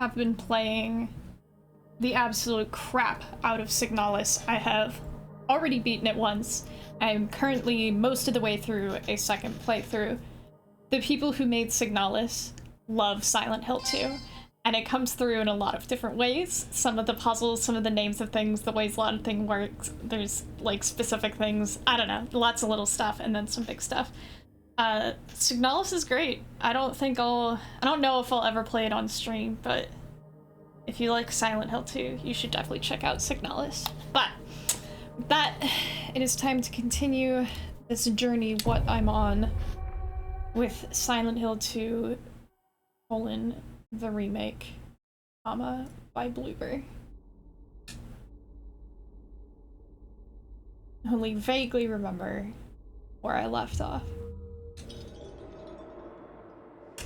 have been playing the absolute crap out of Signalis. I have already beaten it once. I'm currently most of the way through a second playthrough. The people who made Signalis love Silent Hill 2, and it comes through in a lot of different ways. Some of the puzzles, some of the names of things, the ways a lot of things work, there's like specific things, I don't know, lots of little stuff, and then some big stuff. Signalis is great. I don't know if I'll ever play it on stream, but if you like Silent Hill 2, you should definitely check out Signalis. But with that, it is time to continue this journey, what I'm on, with Silent Hill 2, the remake, by Bloober. I only vaguely remember where I left off.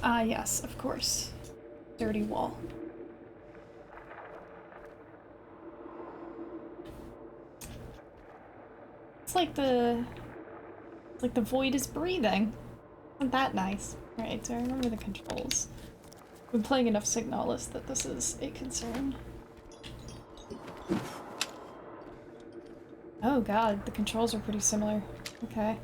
Ah, yes, of course. Dirty wall. It's like the void is breathing. Isn't that nice? Right, so I remember the controls. I've been playing enough Signalis that this is a concern. Oh god, the controls are pretty similar. Okay.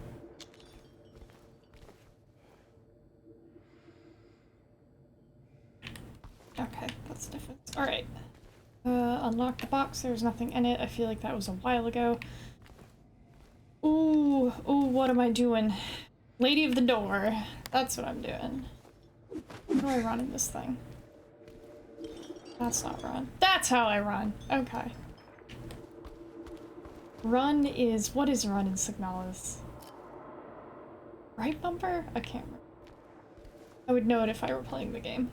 Okay, that's different. Alright. Unlock the box. There's nothing in it. I feel like that was a while ago. Ooh, what am I doing? Lady of the Door. That's what I'm doing. How do I run in this thing? That's not run. That's how I run. Okay. Run is... What is run in Signalis? Right bumper? I can't remember. I would know it if I were playing the game.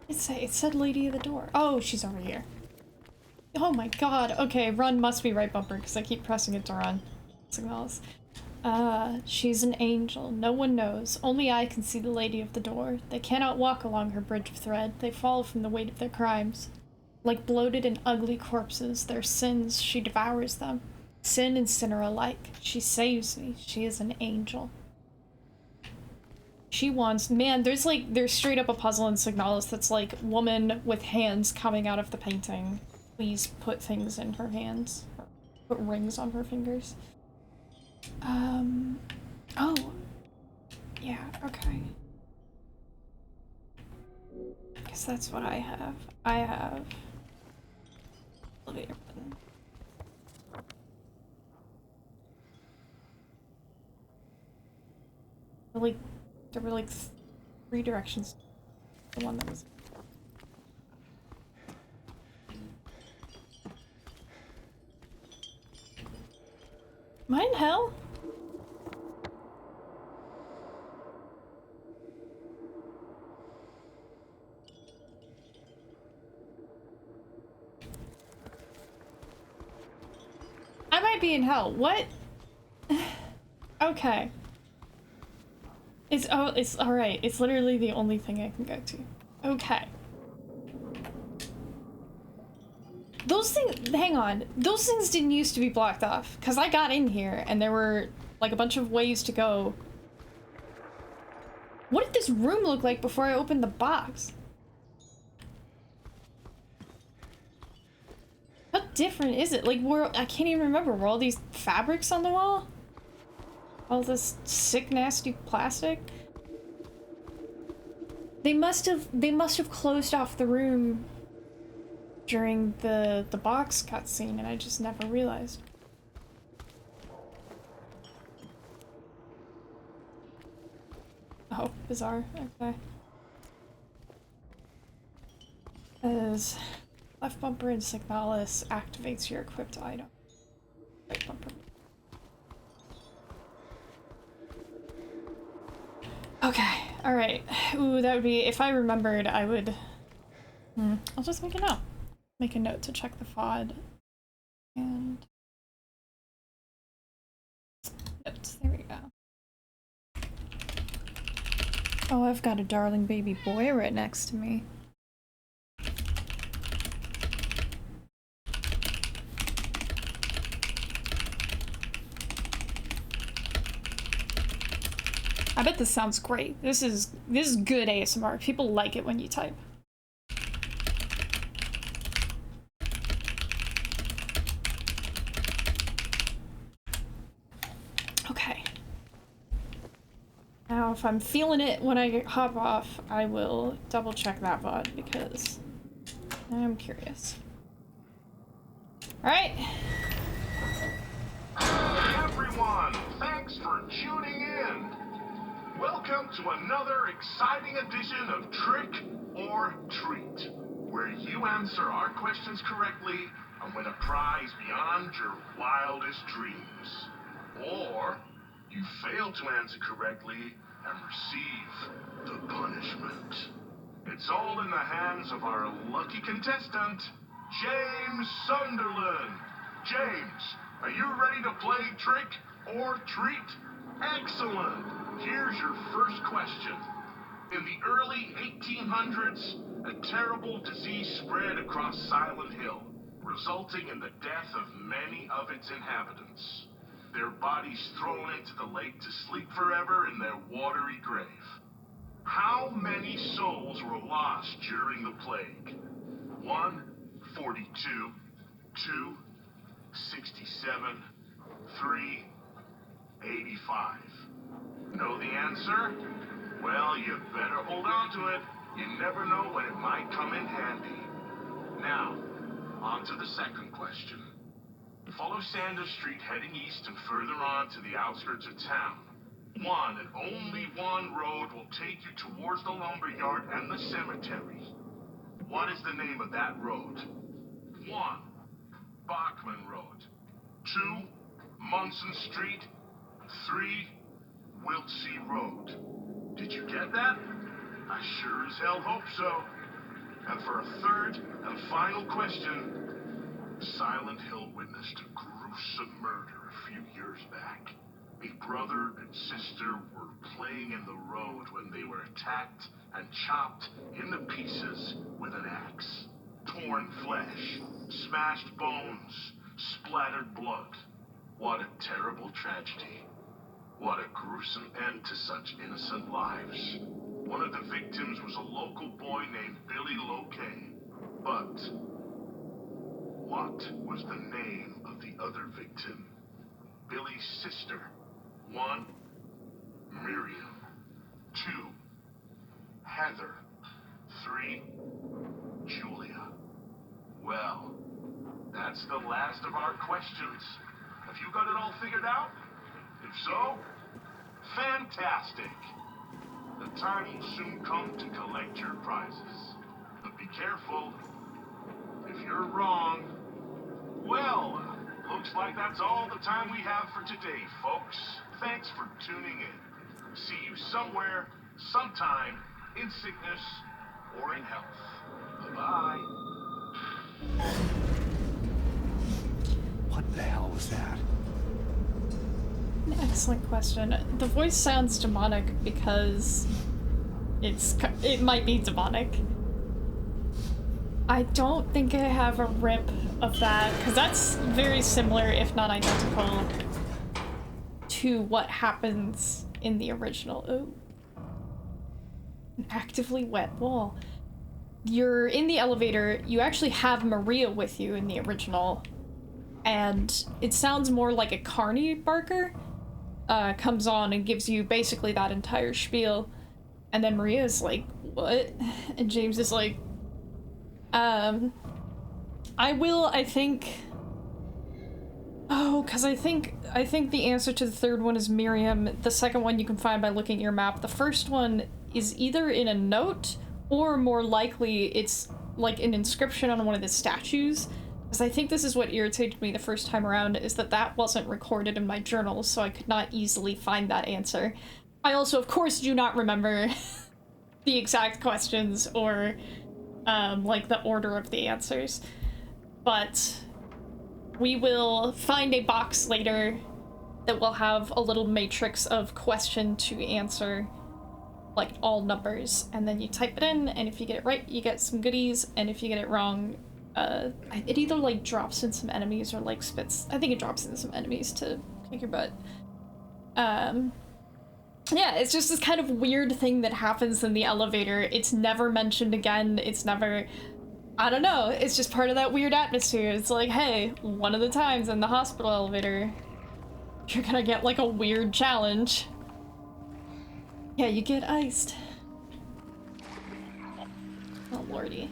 It said Lady of the Door. Oh, she's over here. Oh my god. Okay, run must be right bumper because I keep pressing it to run. Signalis. She's an angel. No one knows. Only I can see the Lady of the Door. They cannot walk along her bridge of thread. They fall from the weight of their crimes. Like bloated and ugly corpses, their sins, she devours them. Sin and sinner alike. She saves me. She is an angel. She wants... Man, there's straight up a puzzle in Signalis that's like, woman with hands coming out of the painting. Please put things in her hands. Or put rings on her fingers. Oh. Yeah, okay. I guess that's what I have. I have... elevator button. There were like 3 directions. The one that was... Am I in hell? I might be in hell. What? Okay. It's alright. It's literally the only thing I can go to. Okay. Those things, hang on. Those things didn't used to be blocked off, because I got in here and there were like a bunch of ways to go. What did this room look like before I opened the box? How different is it? Like, I can't even remember. Were all these fabrics on the wall? All this sick, nasty plastic? They must have closed off the room during the box cutscene, and I just never realized. Oh, bizarre. Okay. As left bumper in Signalis activates your equipped item. Right bumper. Okay, alright. Ooh, that would be... If I remembered, I would... I'll just make a note. Make a note to check the FOD. And... Notes, there we go. Oh, I've got a darling baby boy right next to me. I bet this sounds great. This is good ASMR. People like it when you type. Okay. Now, if I'm feeling it when I hop off, I will double check that VOD because I'm curious. All right. Hi everyone, thanks for tuning in. Welcome to another exciting edition of Trick or Treat, where you answer our questions correctly and win a prize beyond your wildest dreams. Or you fail to answer correctly and receive the punishment. It's all in the hands of our lucky contestant, James Sunderland. James, are you ready to play Trick or Treat? Excellent. Here's your first question. In the early 1800s, a terrible disease spread across Silent Hill, resulting in the death of many of its inhabitants. Their bodies thrown into the lake to sleep forever in their watery grave. How many souls were lost during the plague? 1, 42, 2, 67, 3, 85. Know the answer? Well, you better hold on to it. You never know when it might come in handy. Now, on to the second question. Follow Sanders Street heading east and further on to the outskirts of town. One and only one road will take you towards the lumberyard and the cemetery. What is the name of that road? 1, Bachman Road. 2, Munson Street. 3, Wiltsey Road. Did you get that? I sure as hell hope so. And for a third and final question, Silent Hill witnessed a gruesome murder a few years back. A brother and sister were playing in the road when they were attacked and chopped into pieces with an axe. Torn flesh, smashed bones, splattered blood. What a terrible tragedy. What a gruesome end to such innocent lives. One of the victims was a local boy named Billy Locaine. But what was the name of the other victim? Billy's sister. 1, Miriam. 2, Heather. 3, Julia. Well, that's the last of our questions. Have you got it all figured out? If so, fantastic. The time will soon come to collect your prizes. But be careful. If you're wrong, well, looks like that's all the time we have for today, folks. Thanks for tuning in. See you somewhere, sometime, in sickness or in health. Bye-bye. What the hell was that? An excellent question. The voice sounds demonic because it might be demonic. I don't think I have a rip of that, because that's very similar, if not identical, to what happens in the original. Oh. An actively wet wall. You're in the elevator, you actually have Maria with you in the original, and it sounds more like a Carney barker comes on and gives you basically that entire spiel, and then Maria's like, what? And James is like, I think... Oh, because I think the answer to the third one is Miriam. The second one you can find by looking at your map. The first one is either in a note, or more likely it's like an inscription on one of the statues. Because I think this is what irritated me the first time around, is that wasn't recorded in my journals, so I could not easily find that answer. I also, of course, do not remember the exact questions or like the order of the answers, but we will find a box later that will have a little matrix of question to answer, like all numbers, and then you type it in, and if you get it right, you get some goodies, and if you get it wrong, it either like drops in some enemies or like spits. I think it drops in some enemies to kick your butt. Yeah, it's just this kind of weird thing that happens in the elevator. It's never mentioned again. It's never... I don't know. It's just part of that weird atmosphere. It's like, hey, one of the times in the hospital elevator, you're gonna get like a weird challenge. Yeah, you get iced. Oh, lordy.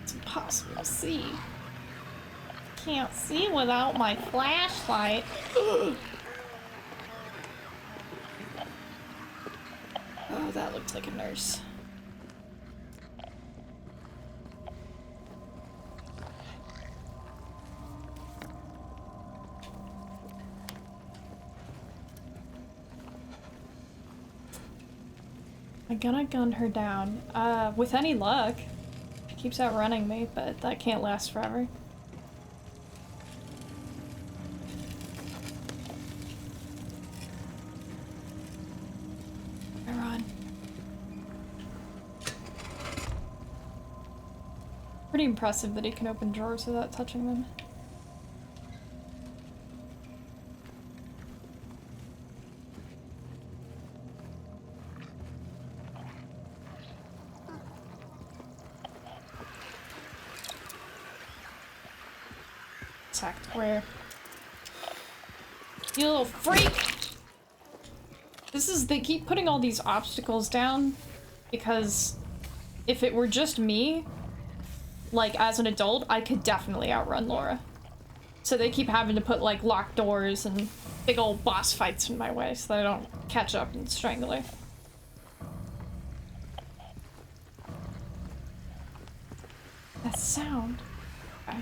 It's impossible to see. Can't see without my flashlight. Oh, that looked like a nurse. I'm gonna gun her down. With any luck. She keeps outrunning me, but that can't last forever. Pretty impressive that he can open drawers without touching them. Attacked where? You little freak! This is- they keep putting all these obstacles down because if it were just me, like, as an adult, I could definitely outrun Laura. So they keep having to put, like, locked doors and big old boss fights in my way so that I don't catch up and strangle her. That sound. Okay.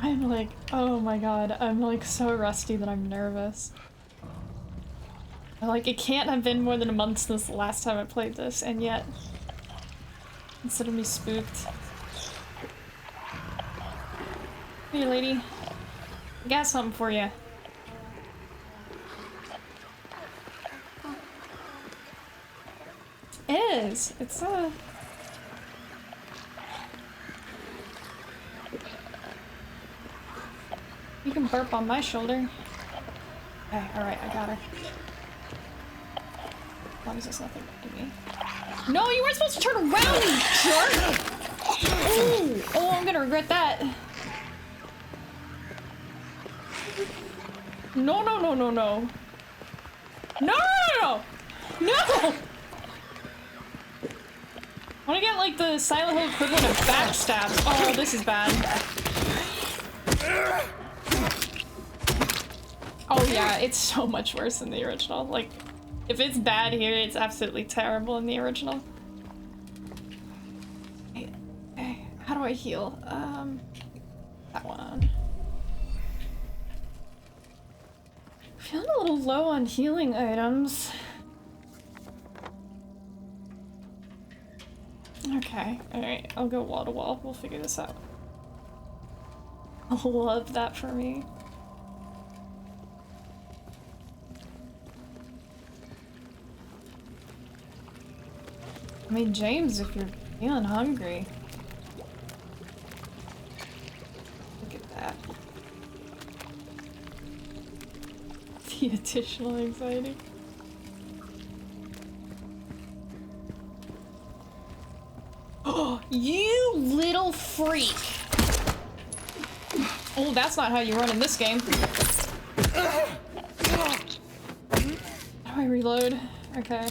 I'm like, oh my god, I'm like so rusty that I'm nervous. Like, it can't have been more than a month since the last time I played this, and yet, consider me spooked. Here, lady. I got something for you. It is. It's You can burp on my shoulder. Okay, alright, I got her. As long as there's nothing to me. No, you weren't supposed to turn around, you jerk! Ooh! Oh, I'm gonna regret that. No, no, no, no, no. No, no, no, no! No! I wanna get, like, the Silent Hill equivalent of backstabs. Oh, this is bad. Oh yeah, it's so much worse than the original. Like, if it's bad here, it's absolutely terrible in the original. Okay, how do I heal? That one. Feeling a little low on healing items. Okay, alright, I'll go wall to wall. We'll figure this out. I love that for me. I mean, James, if you're feeling hungry. Look at that. The additional anxiety. Oh, you little freak! Oh, that's not how you run in this game. How do I reload? Okay.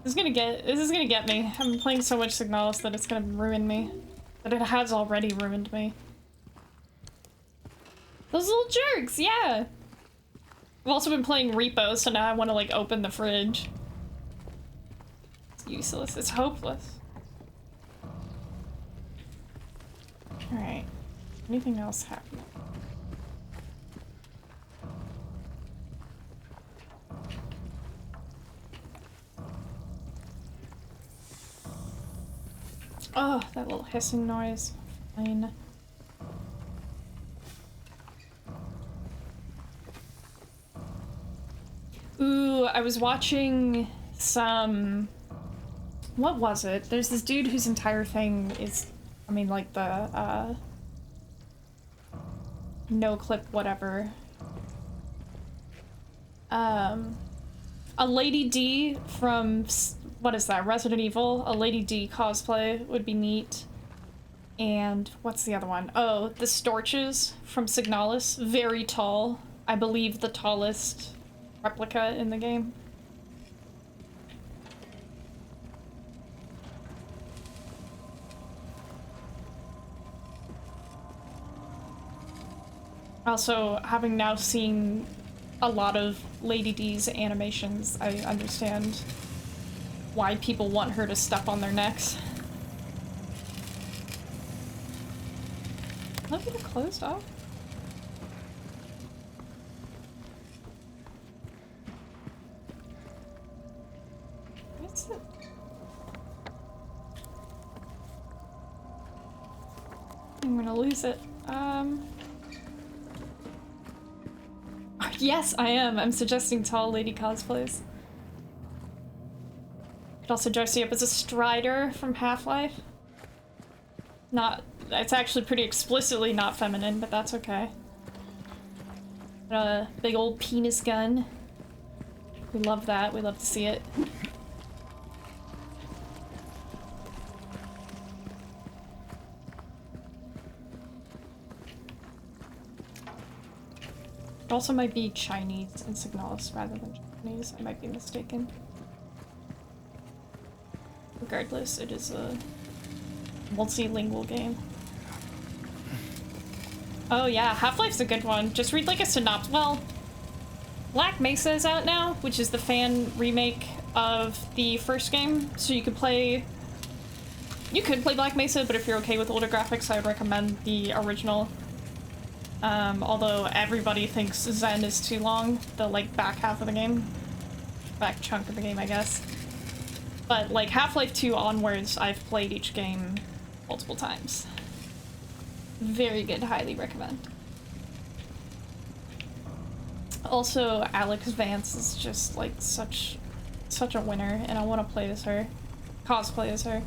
This is gonna get me. I've been playing so much Signalis that it's gonna ruin me. But it has already ruined me. Those little jerks, yeah! I've also been playing Repo, so now I want to, like, open the fridge. It's useless. It's hopeless. Alright. Anything else happen? Oh, that little hissing noise. Fine. Ooh, I was watching some... What was it? There's this dude whose entire thing is... I mean, like the, no clip whatever. A Lady D from... What is that? Resident Evil? A Lady D cosplay would be neat. And what's the other one? Oh, the Storches from Signalis. Very tall. I believe the tallest replica in the game. Also, having now seen a lot of Lady D's animations, I understand why people want her to step on their necks. Look at it closed off. What's it? I'm gonna lose it. Yes, I am. I'm suggesting tall lady cosplays. Could also dress you up as a Strider from Half-Life. Not... It's actually pretty explicitly not feminine, but that's okay. A big old penis gun. We love that. We love to see it. It also might be Chinese in Signalis rather than Japanese. I might be mistaken. Regardless, it is a multilingual game. Oh yeah, Half-Life's a good one. Just read like a synopsis. Well, Black Mesa is out now, which is the fan remake of the first game. So you could play Black Mesa, but if you're okay with older graphics, I would recommend the original. Although everybody thinks Zen is too long, the like back half of the game. Back chunk of the game, I guess. But like Half-Life 2 onwards, I've played each game multiple times. Very good, highly recommend. Also, Alex Vance is just like such a winner, and I want to play as her, cosplay as her.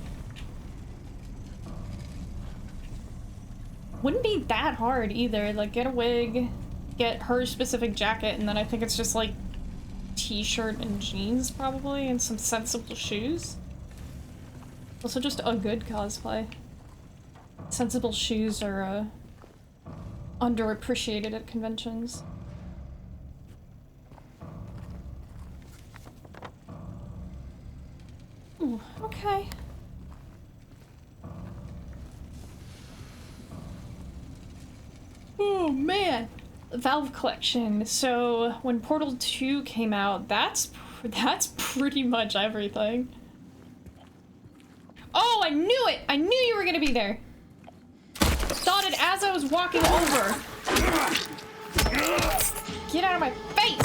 Wouldn't be that hard either. Like, get a wig, get her specific jacket, and then I think it's just like t-shirt and jeans probably, and some sensible shoes. Also just a good cosplay. Sensible shoes are underappreciated at conventions. Ooh, okay. Oh man, Valve Collection. So when Portal 2 came out, that's pretty much everything. Oh, I knew it! I knew you were gonna be there. Thought it as I was walking over. Get out of my face!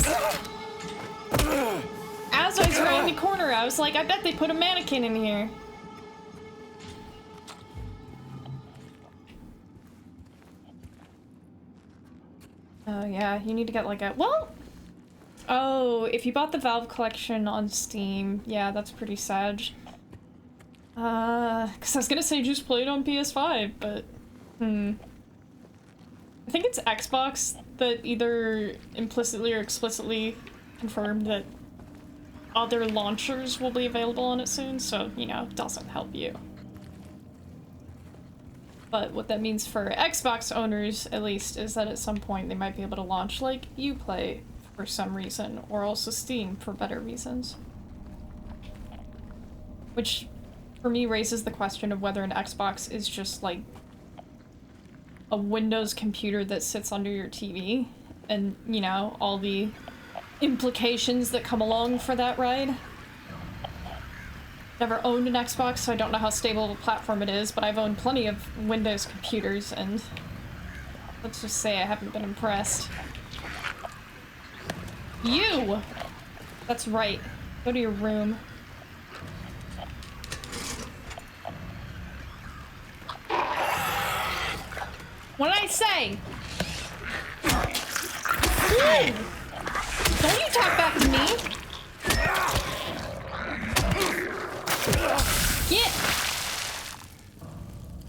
As I was around the corner, I was like, I bet they put a mannequin in here. Oh yeah, you need to get like a... Well... Oh, if you bought the Valve Collection on Steam, yeah, that's pretty sad. Cause I was gonna say just play it on PS5, but... I think it's Xbox that either implicitly or explicitly confirmed that other launchers will be available on it soon, so, you know, it doesn't help you. But what that means for Xbox owners, at least, is that at some point they might be able to launch, like, Uplay for some reason, or also Steam for better reasons. Which, for me, raises the question of whether an Xbox is just, like, a Windows computer that sits under your TV, and, you know, all the implications that come along for that ride. Never owned an Xbox, so I don't know how stable of a platform it is, but I've owned plenty of Windows computers, and let's just say I haven't been impressed. You! That's right. Go to your room. What did I say? Ooh. Don't you talk back to me!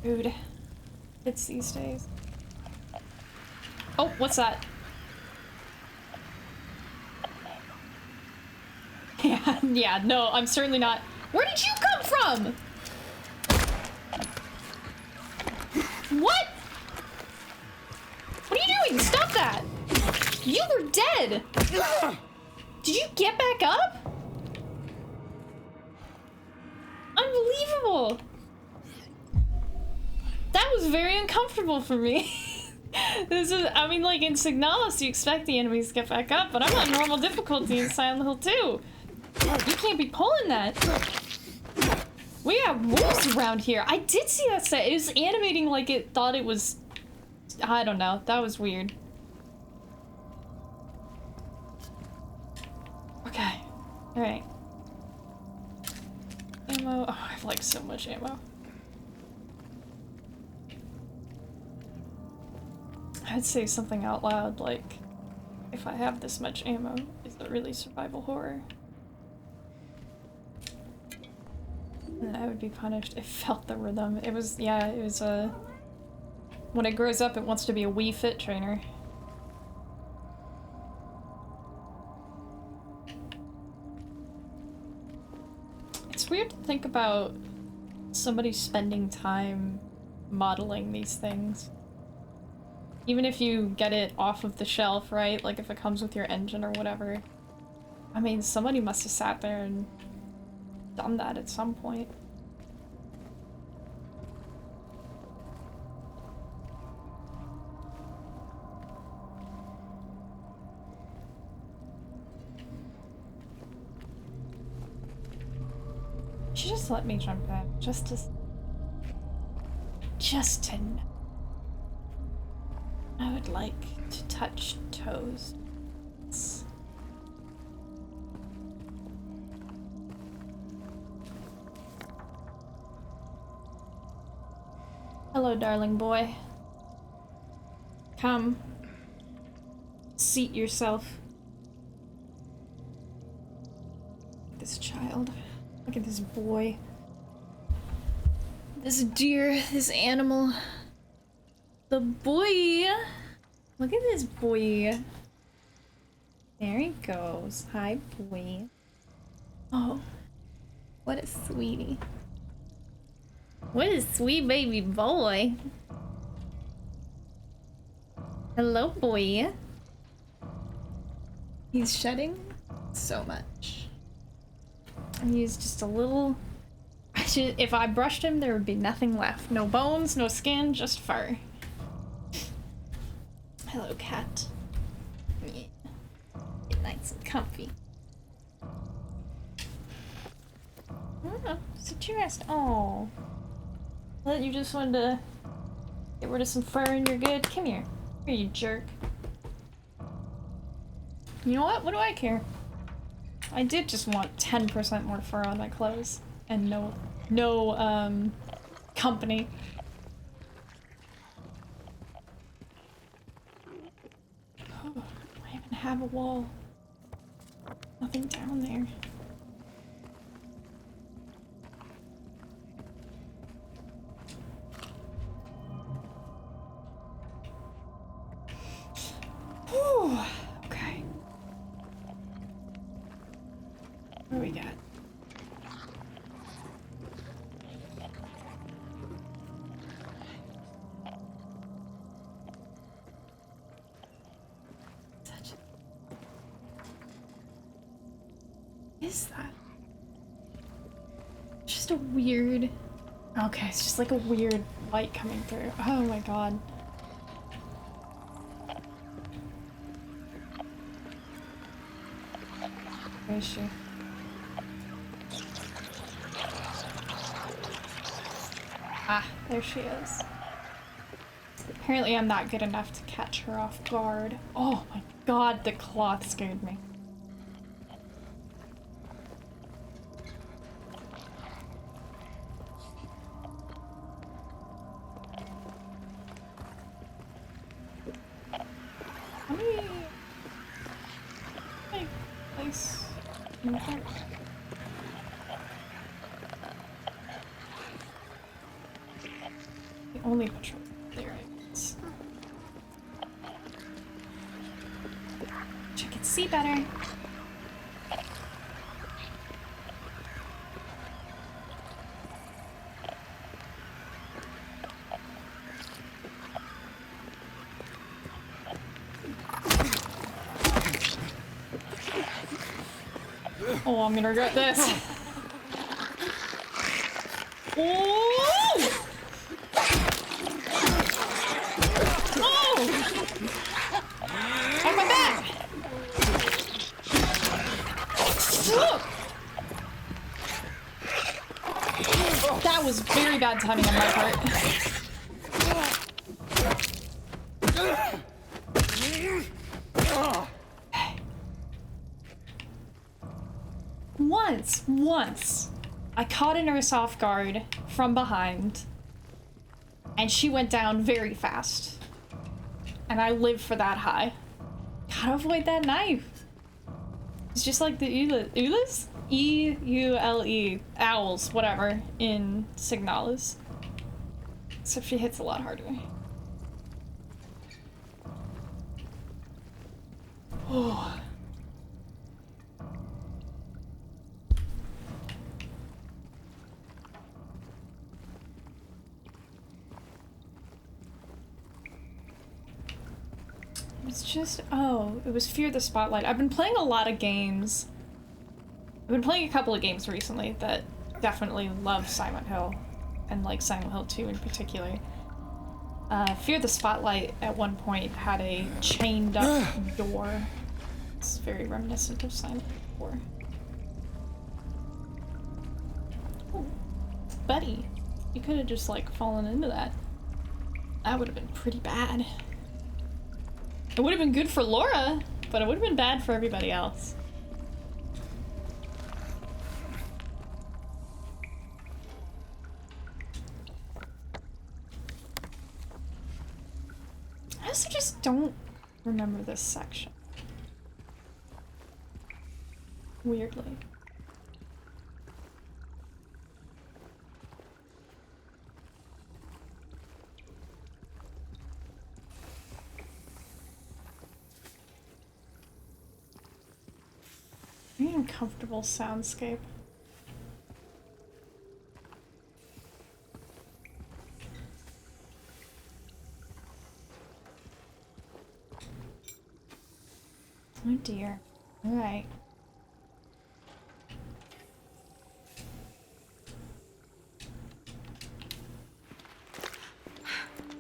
Dude, it's these days. Oh, what's that? Yeah, yeah, no, I'm certainly not. Where did you come from? What? What are you doing? Stop that! You were dead! Did you get back up? Unbelievable! That was very uncomfortable for me. This is, I mean, like in Signalis, you expect the enemies to get back up, but I'm on normal difficulty in Silent Hill 2. You can't be pulling that. We have wolves around here. I did see that set. It was animating like it thought it was... I don't know. That was weird. Okay. Alright. Ammo. Oh, I have like so much ammo. I'd say something out loud like, if I have this much ammo, is it really survival horror? And I would be punished. It felt the rhythm. It was, yeah, it was a... when it grows up, it wants to be a Wii Fit trainer. It's weird to think about somebody spending time modeling these things. Even if you get it off of the shelf, right? Like if it comes with your engine or whatever. I mean, somebody must have sat there and done that at some point. You should just let me jump in, just to know. I would like to touch toes. Hello, darling boy. Come. Seat yourself. This child. Look at this boy. This deer, this animal. The boy. Look at this boy. There he goes. Hi, boy. Oh, what a sweetie. What a sweet baby boy. Hello, boy. He's shedding so much. And he's just a little... If I brushed him, there would be nothing left. No bones, no skin, just fur. Hello, cat. Yeah. Get nice and comfy. Oh, sit your rest. Oh. I thought you just wanted to get rid of some fur and you're good. Come here. Here, you jerk. You know what? What do I care? I did just want 10% more fur on my clothes. And no company. Oh, I even have a wall. Nothing down there. Whew. Okay. What do we got? Is that? Just a weird... Okay, it's just like a weird light coming through. Oh my god. Where is she? Ah, there she is. Apparently I'm not good enough to catch her off guard. Oh my god, the cloth scared me. only patrol. There it is. Check it, see better. Oh, I'm gonna regret this. Oh! Oh! On my back! That was very bad timing on my part. Once, I caught a nurse off guard from behind, and she went down very fast. And I lived for that high. Gotta avoid that knife. It's just like the Eulas? E-U-L-E. Owls, whatever, in Signalis. Except she hits a lot harder. Oh. It's just, oh, it was Fear the Spotlight. I've been playing a lot of games. I've been playing a couple of games recently that definitely love Silent Hill, and like Silent Hill 2 in particular. Fear the Spotlight at one point had a chained up door. It's very reminiscent of Silent Hill 4. Oh, buddy, you could have just like fallen into that. That would have been pretty bad. It would have been good for Laura, but it would have been bad for everybody else. I also just don't remember this section. Weirdly. Very uncomfortable soundscape. Oh dear. Alright.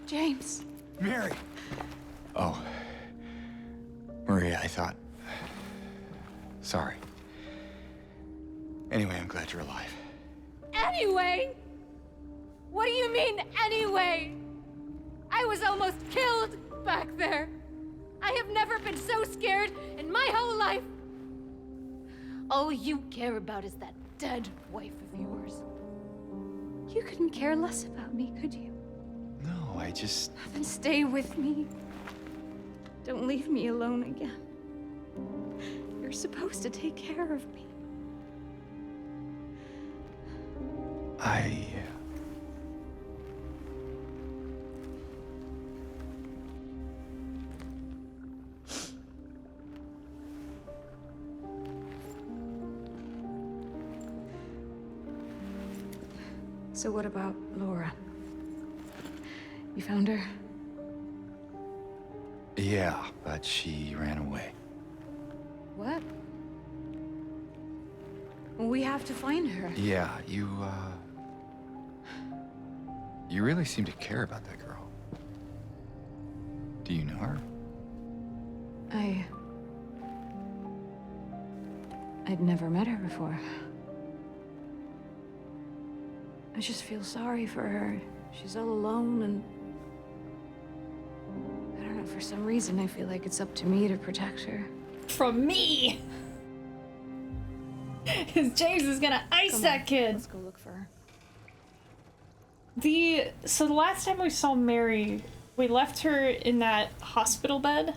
James. Mary! Oh. Maria, I thought... Sorry. Anyway, I'm glad you're alive. Anyway? What do you mean, anyway? I was almost killed back there. I have never been so scared in my whole life. All you care about is that dead wife of yours. You couldn't care less about me, could you? No, I just... Then stay with me. Don't leave me alone again. You're supposed to take care of me. So what about Laura? You found her? Yeah, but she ran away. What? We have to find her. Yeah, you really seem to care about that girl. Do you know her? I'd never met her before. I just feel sorry for her. She's all alone and... I don't know, for some reason I feel like it's up to me to protect her. From me! Because James is gonna ice that kid! Let's go look for her. So the last time we saw Mary, we left her in that hospital bed.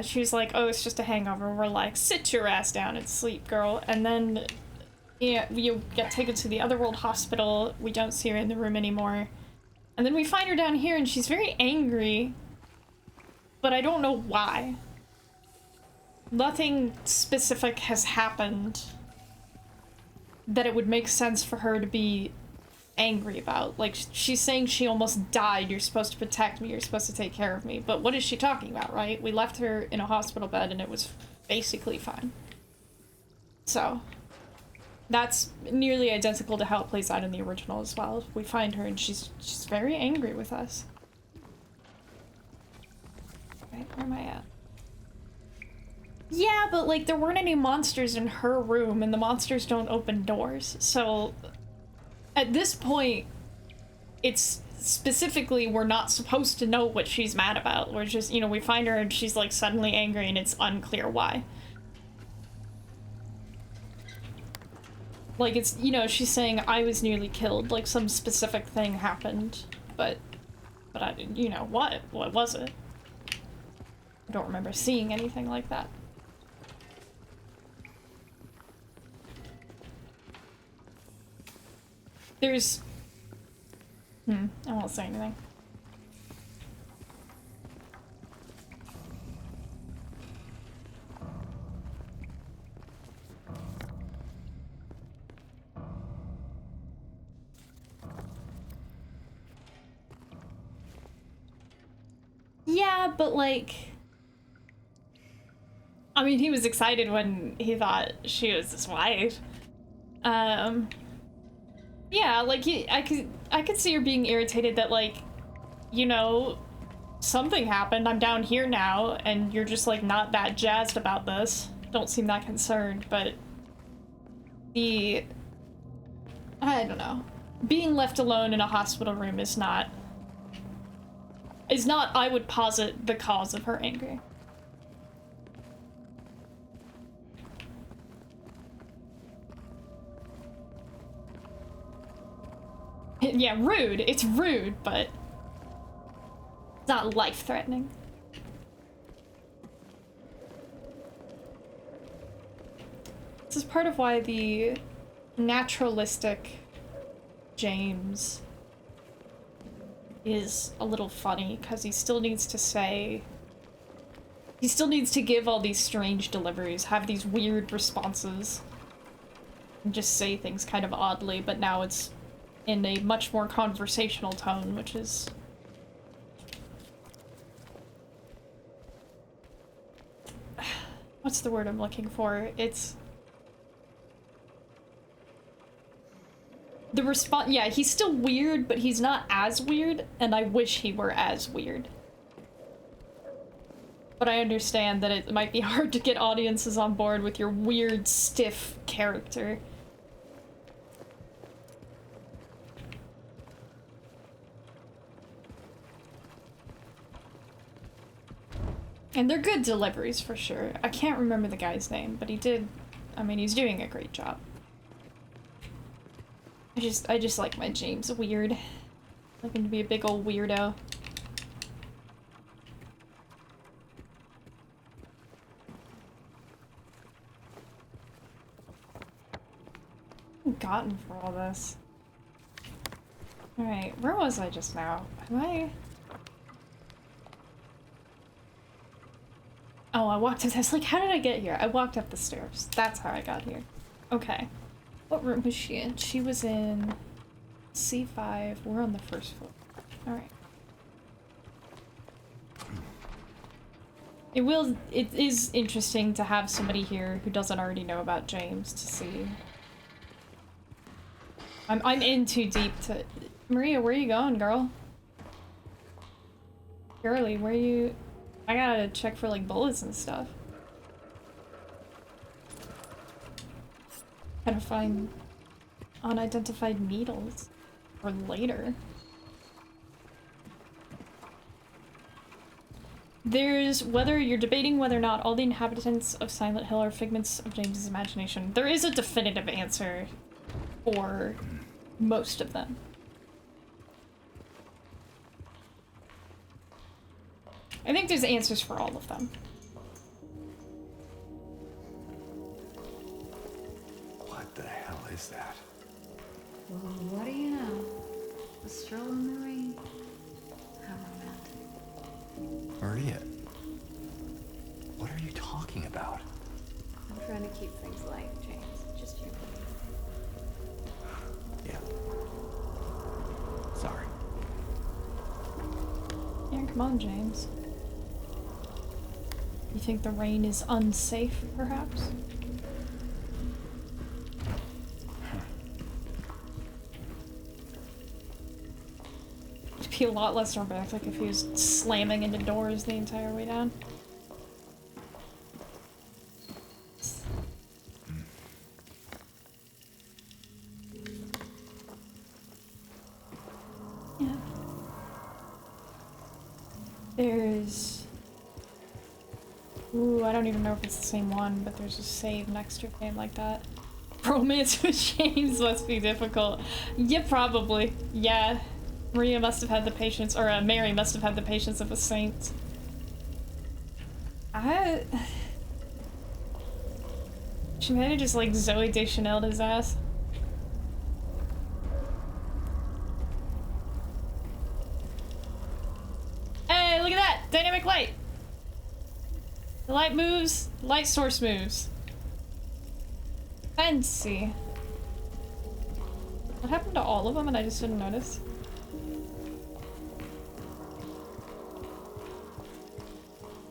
She was like, oh, it's just a hangover. We're like, sit your ass down and sleep, girl. And then you get taken to the Otherworld hospital. We don't see her in the room anymore. And then we find her down here and she's very angry, but I don't know why. Nothing specific has happened that it would make sense for her to be angry about. Like, she's saying she almost died, you're supposed to protect me, you're supposed to take care of me. But what is she talking about, right? We left her in a hospital bed and it was basically fine. So, that's nearly identical to how it plays out in the original as well. We find her and she's very angry with us. Right, where am I at? Yeah, but like there weren't any monsters in her room and the monsters don't open doors. So at this point, it's specifically we're not supposed to know what she's mad about. We're just, you know, we find her and she's like suddenly angry and it's unclear why. Like it's, you know, she's saying I was nearly killed, like some specific thing happened, but I didn't, you know, what was it? I don't remember seeing anything like that. There's... I won't say anything. Yeah, but like... I mean, he was excited when he thought she was his wife. Yeah, like, I could see her being irritated that, like, you know, something happened, I'm down here now, and you're just, like, not that jazzed about this. Don't seem that concerned, but I don't know. Being left alone in a hospital room is not, I would posit, the cause of her anger. Yeah, rude. It's rude, but it's not life-threatening. This is part of why the naturalistic James is a little funny, because he still needs to give all these strange deliveries, have these weird responses, and just say things kind of oddly, but now it's in a much more conversational tone, which is... What's the word I'm looking for? It's... The response... Yeah, he's still weird, but he's not as weird, and I wish he were as weird. But I understand that it might be hard to get audiences on board with your weird, stiff character. And they're good deliveries, for sure. I can't remember the guy's name, but he did... I mean, he's doing a great job. I just like my James weird. I like him to be a big old weirdo. I've gotten for all this. Alright, where was I just now? Am I... Oh, I walked up this. Like, how did I get here? I walked up the stairs. That's how I got here. Okay. What room was she in? She was in C5. We're on the first floor. Alright. It is interesting to have somebody here who doesn't already know about James to see. I'm in too deep to... Maria, where are you going, girl? Girly, where are you... I gotta check for, like, bullets and stuff. Gotta find unidentified needles. For later. There's whether you're debating whether or not all the inhabitants of Silent Hill are figments of James's imagination. There is a definitive answer for most of them. I think there's answers for all of them. What the hell is that? Well, what do you know? A stroll in the rain. How romantic. Maria, what are you talking about? I'm trying to keep things light, James. Just you. Yeah. Sorry. Yeah, come on, James. You think the rain is unsafe, perhaps? It'd be a lot less romantic if he was slamming into doors the entire way down. Yeah. There's... Ooh, I don't even know if it's the same one, but there's a save next to a name like that. Romance with James must be difficult. Yeah, probably. Yeah. Maria must have had the patience, or Mary must have had the patience of a saint. She might have just like Zoe Deschanel'd his ass. Hey, look at that! Dynamic light! The light moves, light source moves. Fancy. What happened to all of them and I just didn't notice?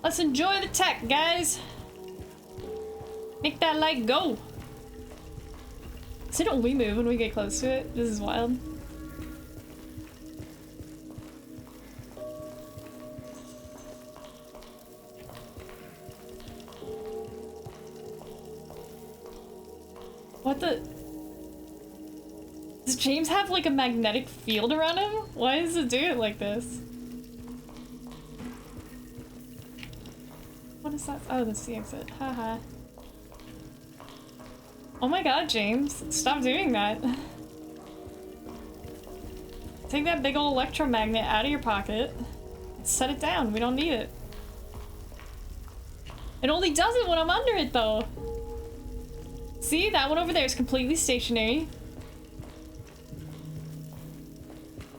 Let's enjoy the tech, guys! Make that light go! Does it only move when we get close to it? This is wild. What the? Does James have like a magnetic field around him? Why does it do it like this? What is that? Oh, that's the exit. Haha. Oh my god, James. Stop doing that. Take that big old electromagnet out of your pocket and set it down. We don't need it. It only does it when I'm under it, though. See? That one over there is completely stationary.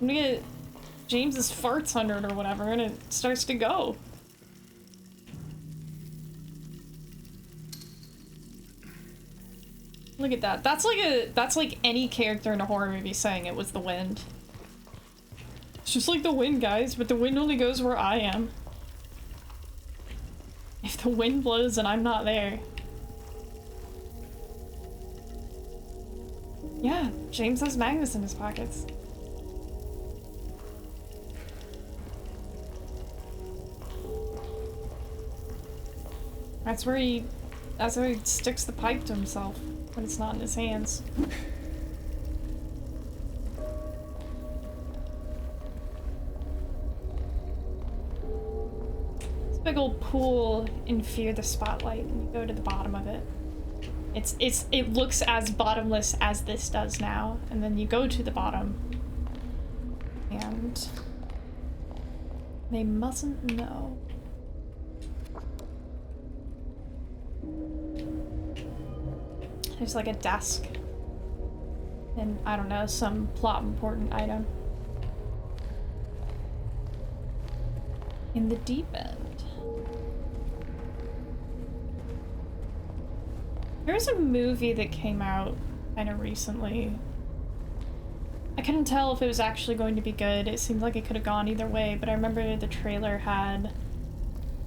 I'm gonna get James's farts under it or whatever, and it starts to go. Look at that. That's like any character in a horror movie saying it was the wind. It's just like the wind, guys, but the wind only goes where I am. If the wind blows and I'm not there. Yeah, James has magnets in his pockets. That's where he sticks the pipe to himself when it's not in his hands. It's a big old pool in Fear the Spotlight, and you go to the bottom of it. It looks as bottomless as this does now, and then you go to the bottom, and they mustn't know. There's like a desk and I don't know, some plot important item in the deep end. There's a movie that came out kind of recently. I couldn't tell if it was actually going to be good. It seemed like it could have gone either way, but I remember the trailer had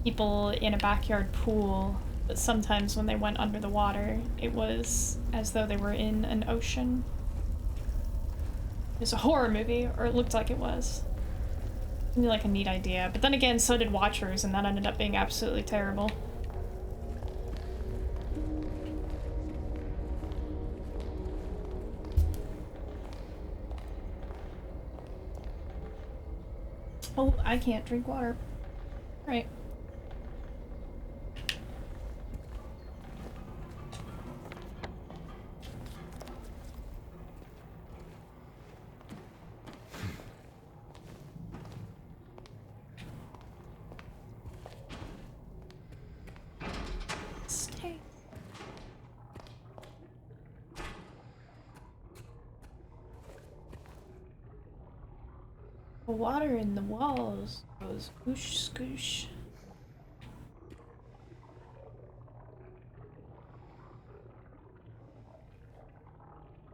people in a backyard pool, but sometimes when they went under the water, it was as though they were in an ocean. It was a horror movie, or it looked like it was. Seemed like a neat idea, but then again, so did Watchers, and that ended up being absolutely terrible. Oh, I can't drink water. Right. Stay. The water in the walls goes whoosh scoosh.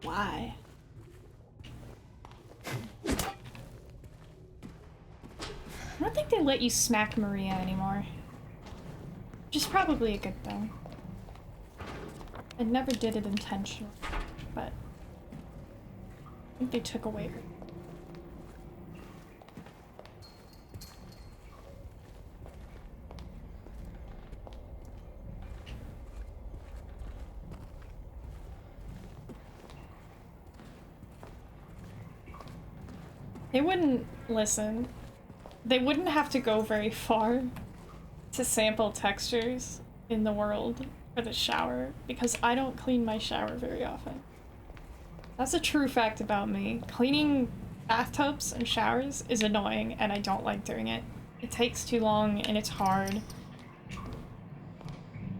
Why? I don't think they let you smack Maria anymore. Which is probably a good thing. I never did it intentionally, but I think they took away her. They wouldn't listen. They wouldn't have to go very far to sample textures in the world for the shower, because I don't clean my shower very often. That's a true fact about me. Cleaning bathtubs and showers is annoying, and I don't like doing it. It takes too long, and it's hard.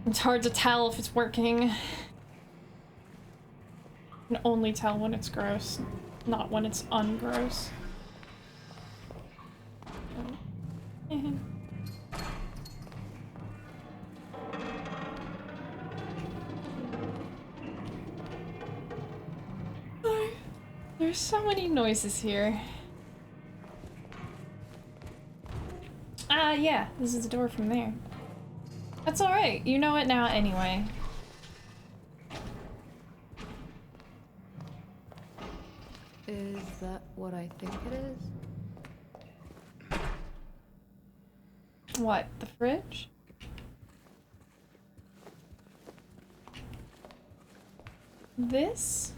It's hard to tell if it's working. You can only tell when it's gross, not when it's ungross. There's so many noises here. Ah, yeah, this is the door from there. That's alright, you know it now anyway. Is that what I think it is? What, the fridge? This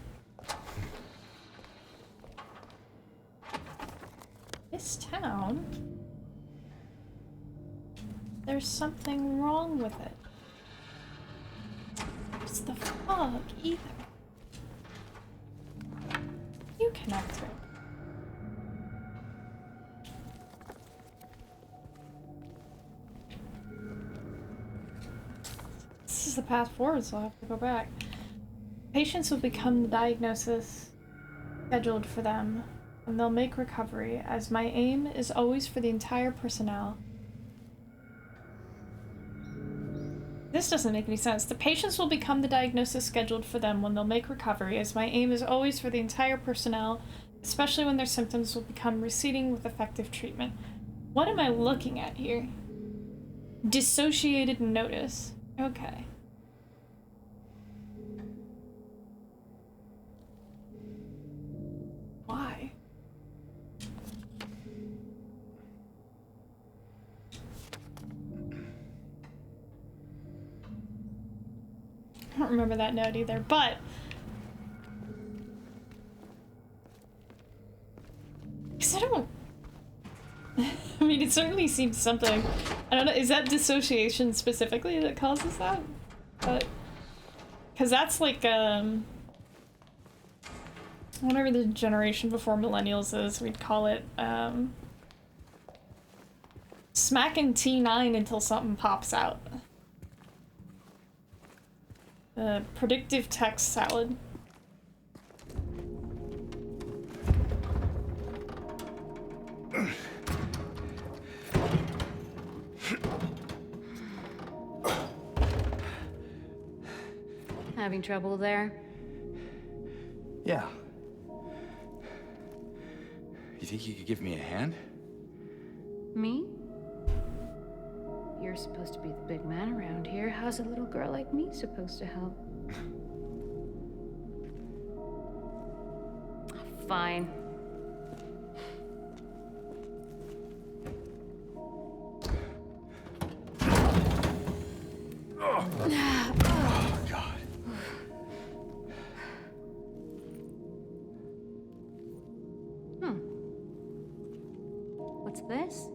town, there's something wrong with it. It's the fog, either. You connect her. This is the path forward, so I'll have to go back. Patients will become the diagnosis scheduled for them, and they'll make recovery, as my aim is always for the entire personnel. This doesn't make any sense. The patients will become the diagnosis scheduled for them when they'll make recovery, as my aim is always for the entire personnel, especially when their symptoms will become receding with effective treatment. What am I looking at here? Dissociated notice. Okay. Why? I don't remember that note either, but because I don't I mean, it certainly seems something. I don't know, is that dissociation specifically that causes that? But because that's like whatever the generation before millennials is, we'd call it smacking T9 until something pops out. Predictive text salad. Having trouble there? Yeah. You think you could give me a hand? Me? You're supposed to be the big man around here. How's a little girl like me supposed to help? Fine. Oh, God. What's this?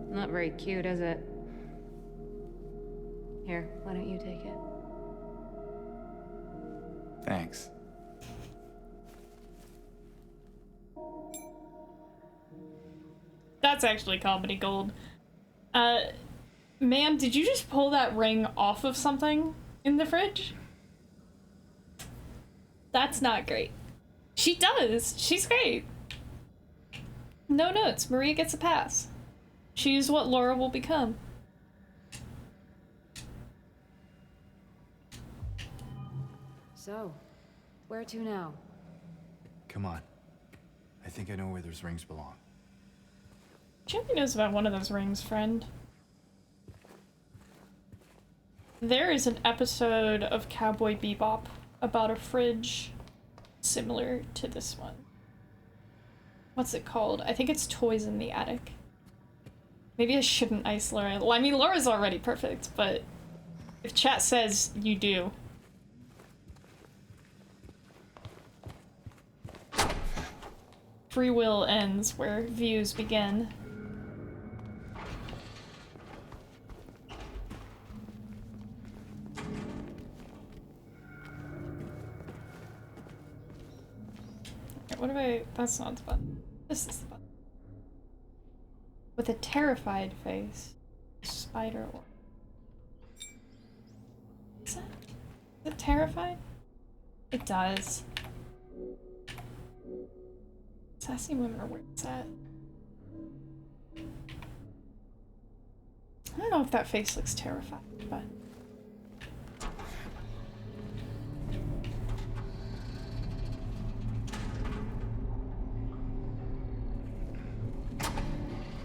Not very cute, is it? Here, why don't you take it? Thanks. That's actually comedy gold. Ma'am, did you just pull that ring off of something in the fridge? That's not great. She does. She's great. No notes. Maria gets a pass. She's what Laura will become. So, where to now? Come on. I think I know where those rings belong. Champion knows about one of those rings, friend. There is an episode of Cowboy Bebop about a fridge similar to this one. What's it called? I think it's Toys in the Attic. Maybe I shouldn't ice Laura. Well, I mean, Laura's already perfect, but if chat says you do. Free will ends where views begin. What do I... That's not the button. This is the button. With a terrified face. Spider or... Is that... Is it terrified? It does. Sassy women are where it's at. I don't know if that face looks terrified, but...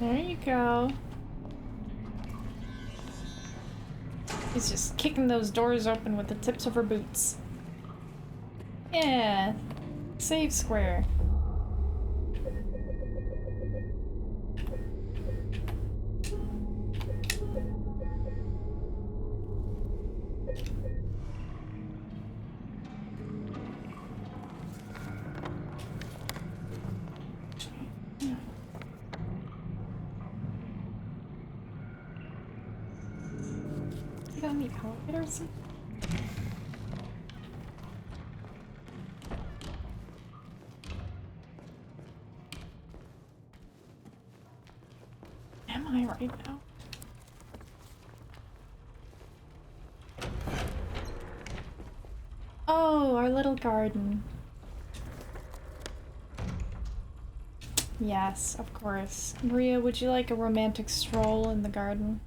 There you go. He's just kicking those doors open with the tips of her boots. Yeah. Save square. Got any elevators? Am I right now? Oh, our little garden. Yes, of course. Maria, would you like a romantic stroll in the garden?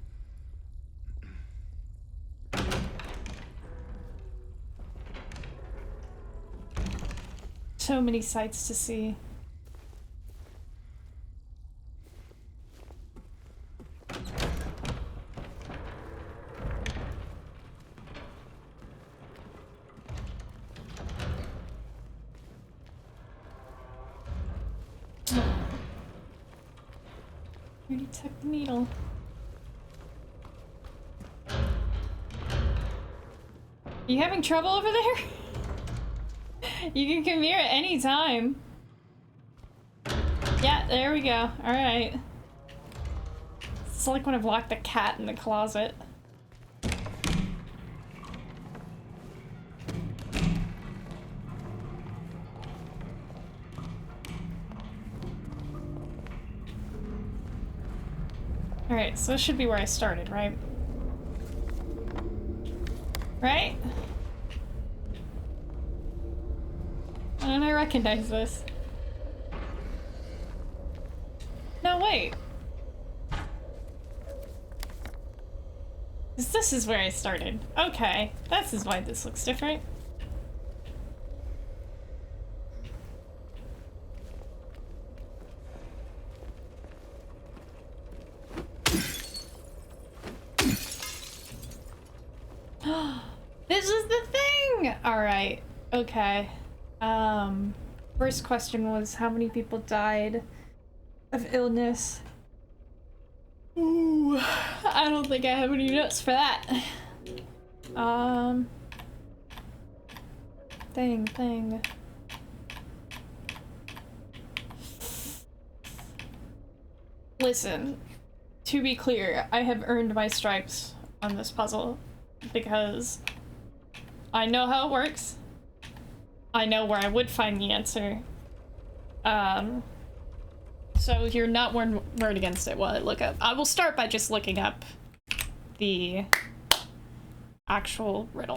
So many sights to see. Already took the needle. You having trouble over there? You can come here at any time. Yeah, there we go. Alright. It's like when I've locked the cat in the closet. Alright, so this should be where I started, right? Right? Why don't I recognize this? No, wait. This is where I started. Okay, this is why this looks different. This is the thing! Alright, okay. First question was how many people died of illness? Ooh, I don't think I have any notes for that. Thing. Listen, to be clear, I have earned my stripes on this puzzle because I know how it works. I know where I would find the answer. So you're not one word against it while I look up. I will start by just looking up the actual riddle.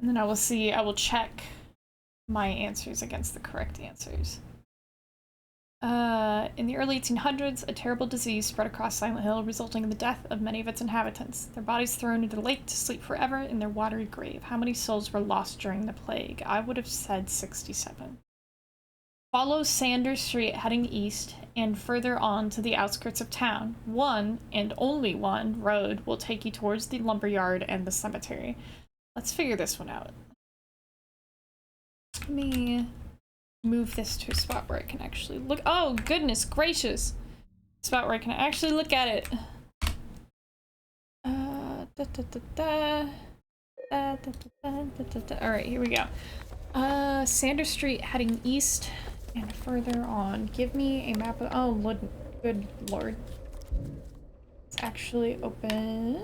And then I will check my answers against the correct answers. In the early 1800s, a terrible disease spread across Silent Hill, resulting in the death of many of its inhabitants. Their bodies thrown into the lake to sleep forever in their watery grave. How many souls were lost during the plague? I would have said 67. Follow Sanders Street heading east and further on to the outskirts of town. One, and only one, road will take you towards the lumberyard and the cemetery. Let's figure this one out. Let me move this to a spot where I can actually look. Oh, goodness gracious. Spot where I can actually look at it. Alright, here we go. Sanders Street heading east and further on. Give me a map of— oh, good lord. It's actually open.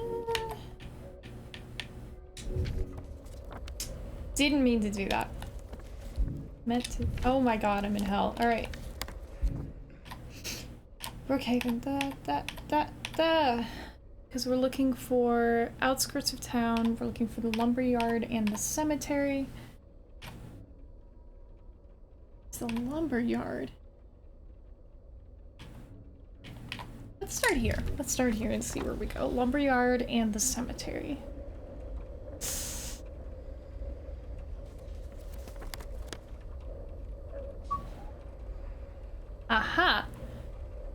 Didn't mean to do that. Meant to— oh my god, I'm in hell. Alright. Brookhaven, because we're looking for outskirts of town, we're looking for the lumberyard and the cemetery. It's the lumberyard. Let's start here. Let's start here and see where we go. Lumberyard and the cemetery. Aha!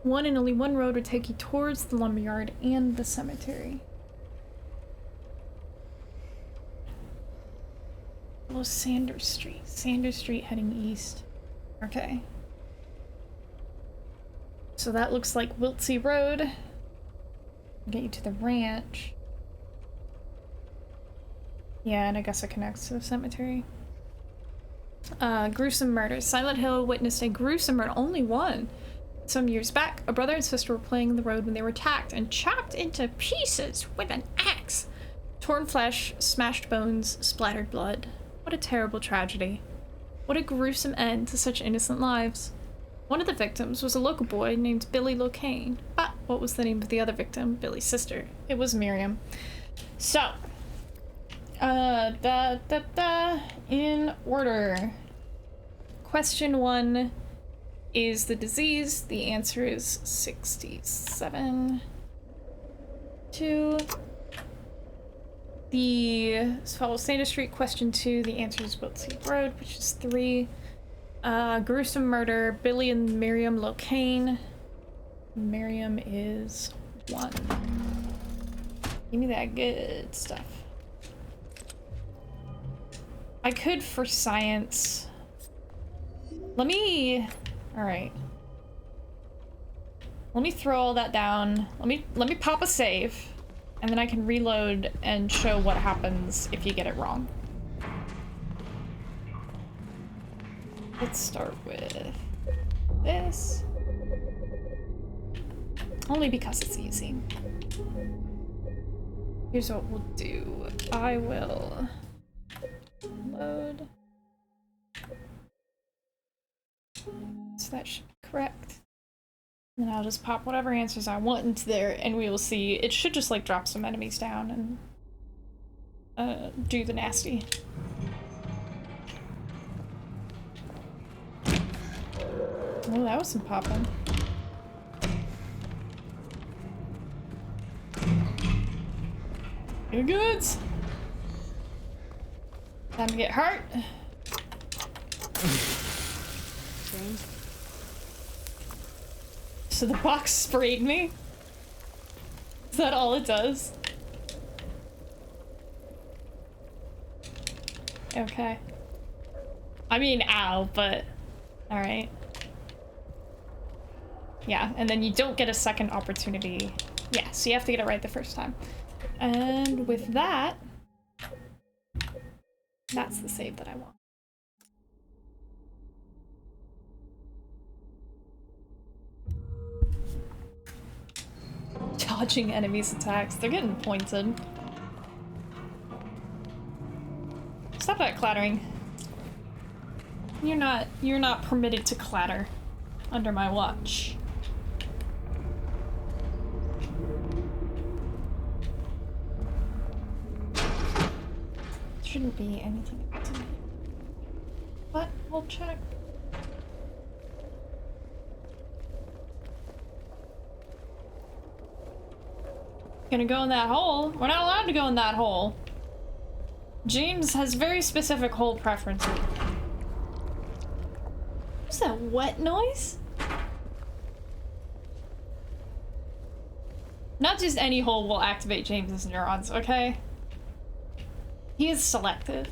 One and only one road would take you towards the lumberyard and the cemetery. Follow Sanders Street. Sanders Street heading east. Okay. So that looks like Wiltsey Road. Get you to the ranch. Yeah, and I guess it connects to the cemetery. Gruesome murder. Silent Hill witnessed a gruesome murder. Only one. Some years back, a brother and sister were playing in the road when they were attacked and chopped into pieces with an axe. Torn flesh, smashed bones, splattered blood. What a terrible tragedy. What a gruesome end to such innocent lives. One of the victims was a local boy named Billy Locane. But what was the name of the other victim? Billy's sister. It was Miriam. So, in order. Question 1 is the disease. The answer is 67. 2. The follow Sanders Street. Question 2. The answer is Wiltsey Road, which is 3. Gruesome murder. Billy and Miriam Locane. Miriam is 1. Give me that good stuff. I could for science. Let me... Alright. Let me throw all that down. Let me pop a save. And then I can reload and show what happens if you get it wrong. Let's start with this. Only because it's easy. Here's what we'll do. I will load. So that should be correct. And I'll just pop whatever answers I want into there and we will see. It should just like drop some enemies down and do the nasty. Oh, that was some popping. Good goods. Time to get hurt. So the box sprayed me? Is that all it does? Okay. I mean, ow, but alright. Yeah, and then you don't get a second opportunity. Yeah, so you have to get it right the first time. And with that, that's the save that I want. Dodging enemies' attacks. They're getting pointed. Stop that clattering. You're not permitted to clatter under my watch. shouldn't be anything else in here. But we'll check. Gonna go in that hole? We're not allowed to go in that hole. James has very specific hole preferences. What's that wet noise? Not just any hole will activate James's neurons, okay? He is selective.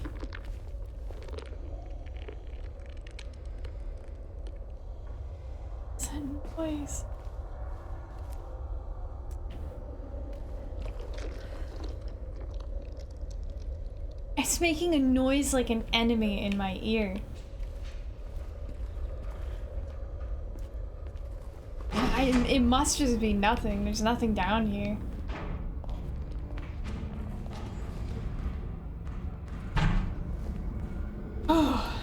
What's that noise? It's making a noise like an enemy in my ear. It must just be nothing. There's nothing down here. Oh.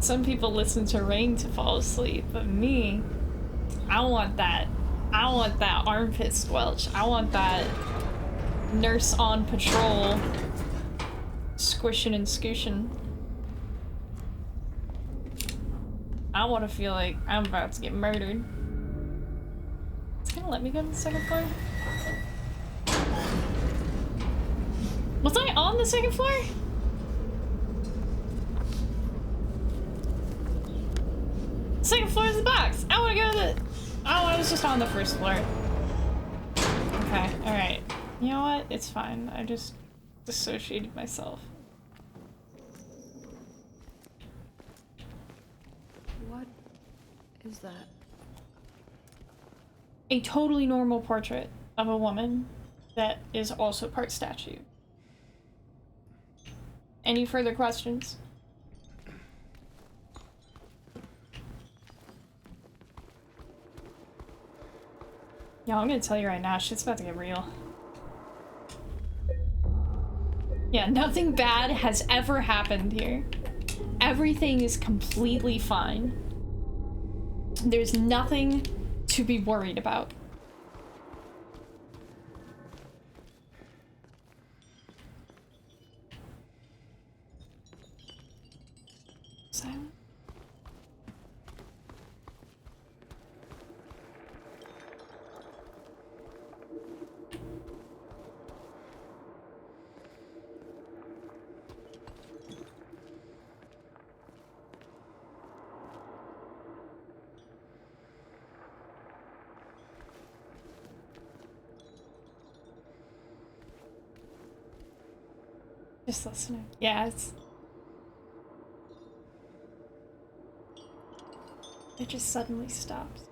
Some people listen to rain to fall asleep, but me, I want that. I want that armpit squelch. I want that nurse on patrol squishing and scooshing. I want to feel like I'm about to get murdered. It's gonna let me go to the second floor? Was I on the second floor? Second floor is the box. I want to go to the... Oh, I was just on the first floor. Okay, alright. You know what? It's fine. I just dissociated myself. What is that? A totally normal portrait of a woman that is also part statue. Any further questions? Yeah, I'm gonna tell you right now, shit's about to get real. Yeah, nothing bad has ever happened here. Everything is completely fine. There's nothing to be worried about. Silent. Just listening. Yeah, it's... It just suddenly stops.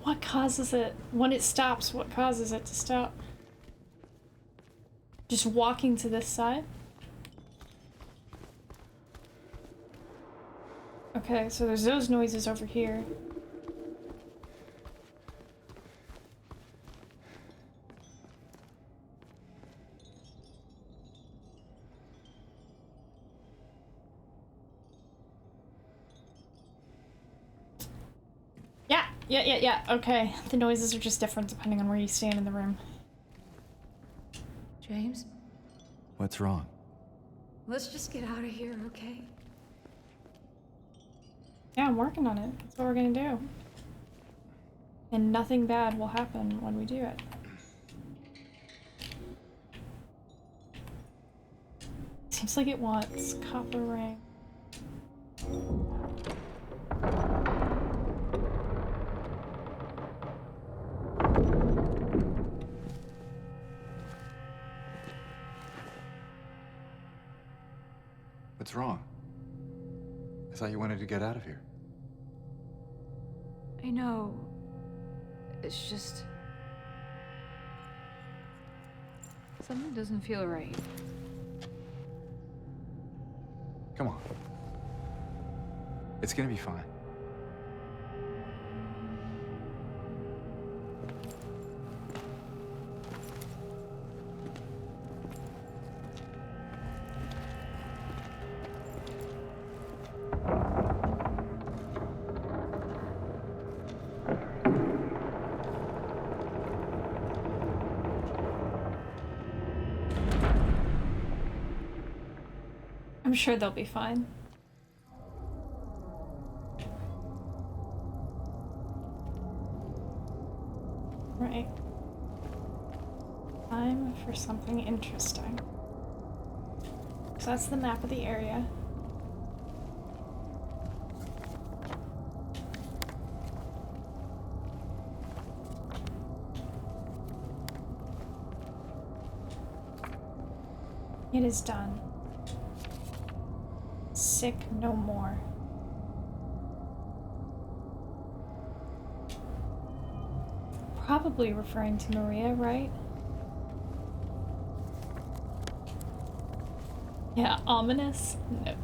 What causes it? When it stops, what causes it to stop? Just walking to this side? Okay, so there's those noises over here. Yeah, okay. The noises are just different depending on where you stand in the room. James? What's wrong? Let's just get out of here, okay? Yeah, I'm working on it. That's what we're gonna do. And nothing bad will happen when we do it. Seems like it wants copper ring. What's wrong? I thought you wanted to get out of here. I know. It's just... something doesn't feel right. Come on. It's gonna be fine. I'm sure they'll be fine. Right. Time for something interesting. So that's the map of the area. It is done. Sick no more. Probably referring to Maria, right? Yeah, ominous note.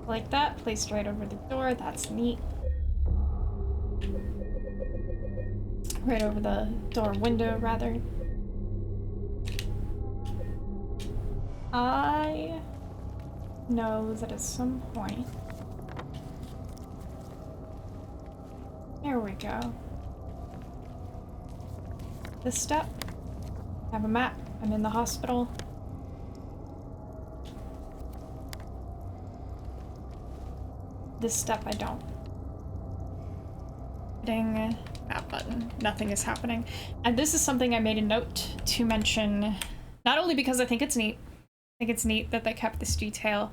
Like that, placed right over the door, that's neat. Right over the door window, rather. I know that at some point... There we go. This step. I have a map. I'm in the hospital. This step I don't. Hitting that button. Nothing is happening. And this is something I made a note to mention, not only because I think it's neat. I think it's neat that they kept this detail.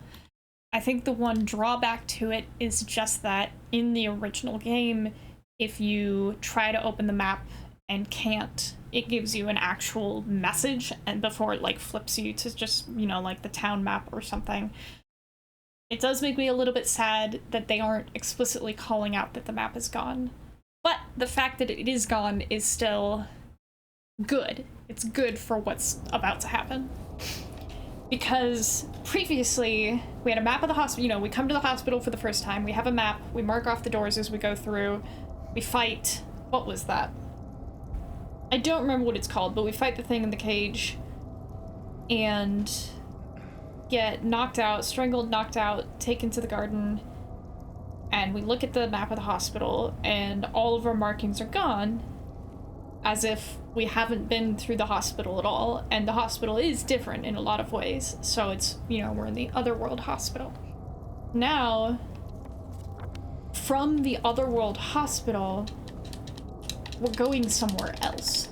I think the one drawback to it is just that in the original game, if you try to open the map and can't, it gives you an actual message and before it like flips you to just, you know, like the town map or something. It does make me a little bit sad that they aren't explicitly calling out that the map is gone. But the fact that it is gone is still good. It's good for what's about to happen. Because previously, we had a map of the hospital, you know, we come to the hospital for the first time, we have a map, we mark off the doors as we go through, we fight, what was that? I don't remember what it's called, but we fight the thing in the cage, and get knocked out, strangled, knocked out, taken to the garden, and we look at the map of the hospital, and all of our markings are gone, as if we haven't been through the hospital at all, and the hospital is different in a lot of ways, so it's, you know, we're in the Otherworld hospital. Now, from the Otherworld hospital, we're going somewhere else.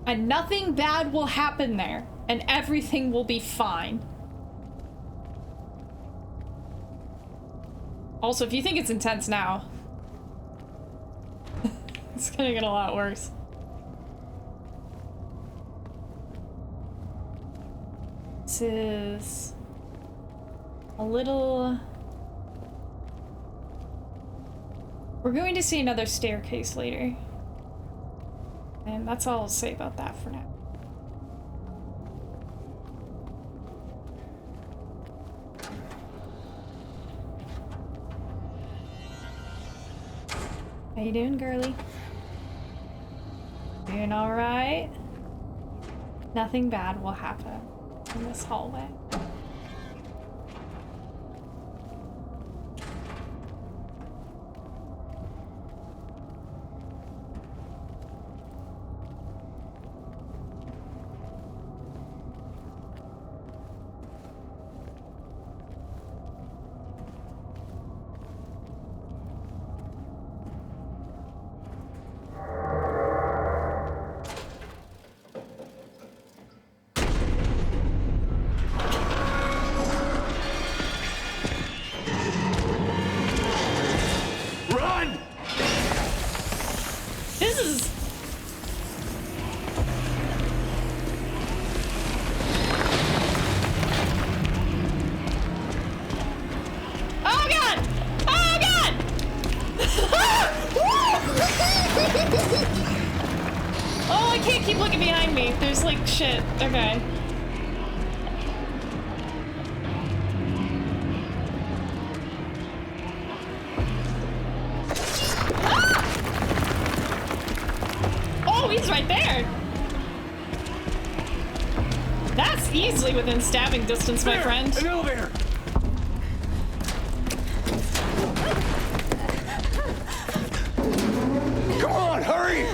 And nothing bad will happen there, and everything will be fine. Also, if you think it's intense now, it's gonna get a lot worse. This is a little... We're going to see another staircase later. And that's all I'll say about that for now. How you doing, girly? Doing all right? Nothing bad will happen in this hallway. right there! That's easily within stabbing distance, my friend. An elevator! Come on, hurry!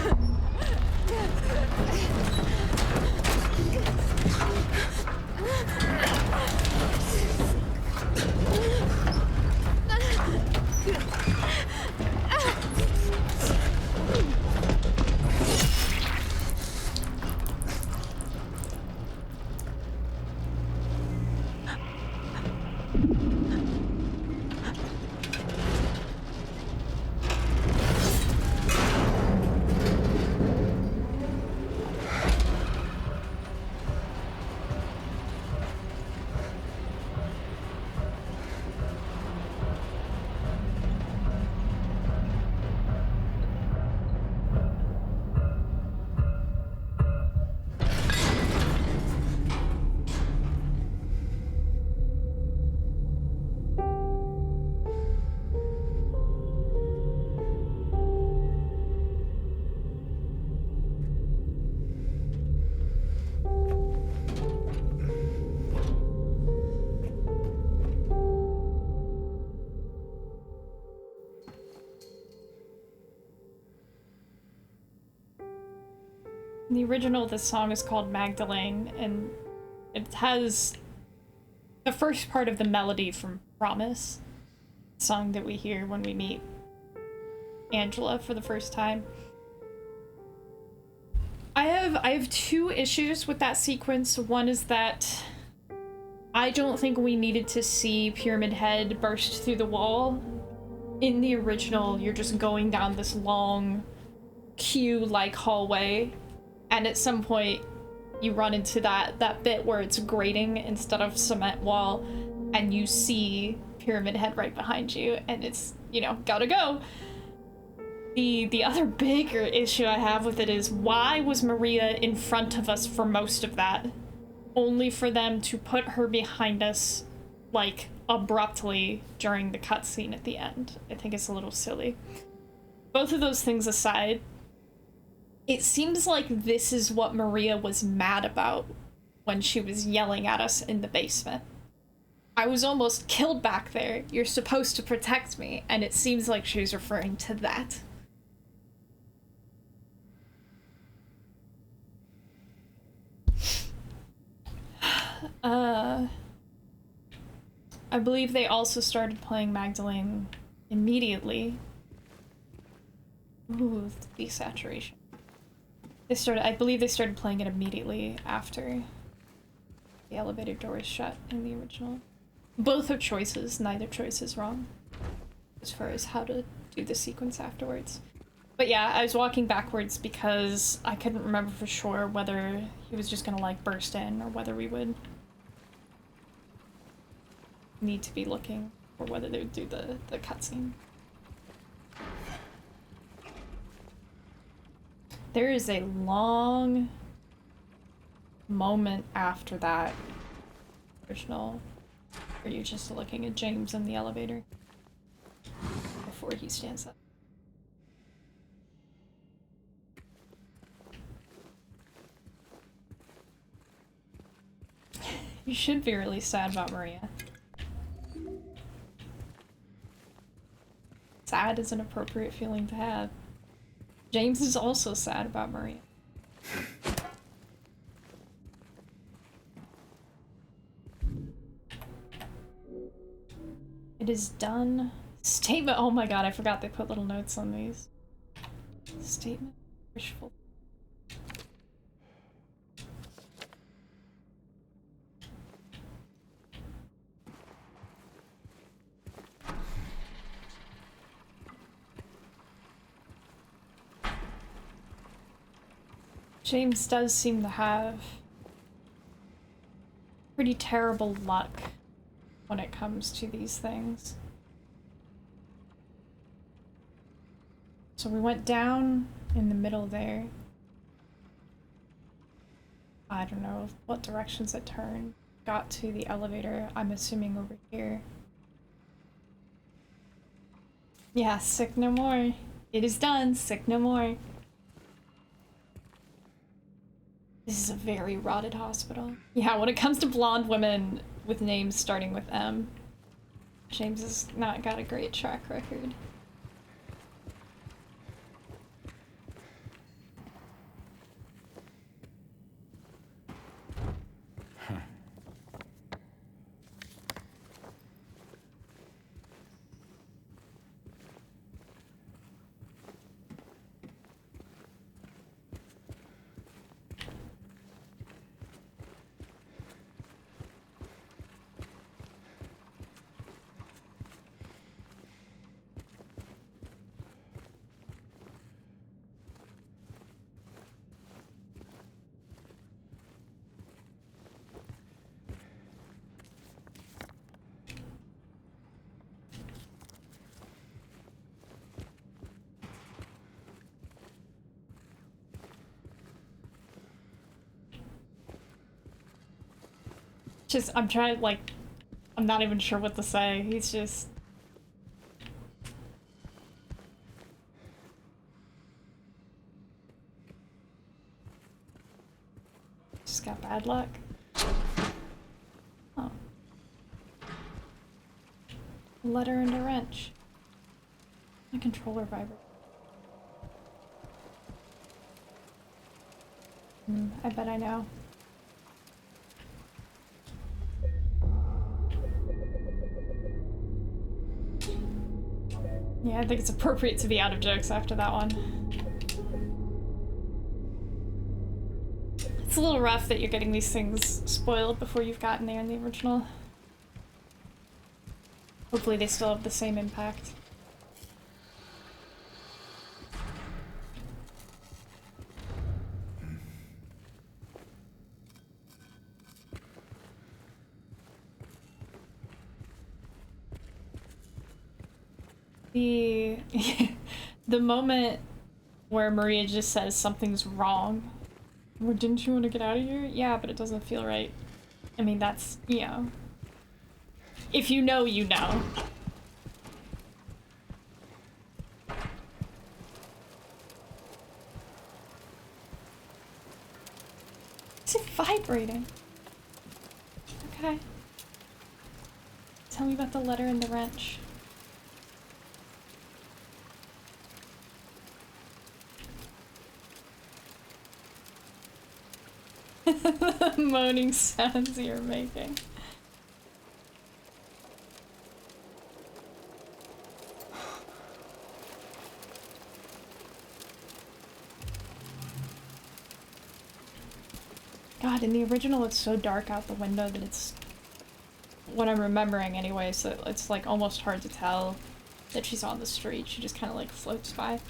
In the original, this song is called Magdalene, and it has the first part of the melody from Promise, the song that we hear when we meet Angela for the first time. I have two issues with that sequence. One is that I don't think we needed to see Pyramid Head burst through the wall. In the original, you're just going down this long queue-like hallway, and at some point you run into that bit where it's grating instead of cement wall, and you see Pyramid Head right behind you, and it's, you know, gotta go. The other bigger issue I have with it is, why was Maria in front of us for most of that, only for them to put her behind us, like, abruptly during the cutscene at the end? I think it's a little silly. Both of those things aside, it seems like this is what Maria was mad about when she was yelling at us in the basement. I was almost killed back there. You're supposed to protect me. And it seems like she's referring to that. I believe they also started playing Magdalene immediately. Ooh, desaturation. I believe they started playing it immediately after the elevator door is shut in the original. Both are choices, neither choice is wrong as far as how to do the sequence afterwards. But yeah, I was walking backwards because I couldn't remember for sure whether he was just gonna like burst in or whether we would need to be looking, or whether they would do the cutscene. There is a long moment after that original where you're just looking at James in the elevator before he stands up. You should be really sad about Maria. Sad is an appropriate feeling to have. James is also sad about Maria. It is done. Statement. Oh my god, I forgot they put little notes on these. Statement. Wishful. James does seem to have pretty terrible luck when it comes to these things. So we went down in the middle there. I don't know what directions it turned. Got to the elevator, I'm assuming over here. Yeah, sick no more. It is done, sick no more. This is a very rotted hospital. Yeah, when it comes to blonde women with names starting with M, James has not got a great track record. Just, I'm trying, like, I'm not even sure what to say. He's just... Just got bad luck. Oh. Letter and a wrench. My controller vibrates. I bet I know. Yeah, I think it's appropriate to be out of jokes after that one. It's a little rough that you're getting these things spoiled before you've gotten there in the original. Hopefully they still have the same impact. The moment where Maria just says something's wrong. Well, didn't you want to get out of here? Yeah, but it doesn't feel right. I mean, that's, you know. If you know, you know. Is it vibrating? Okay. Tell me about the letter and the wrench. Moaning sounds you're making. God, in the original it's so dark out the window that it's... what I'm remembering anyway, so it's like almost hard to tell that she's on the street. She just kind of like floats by.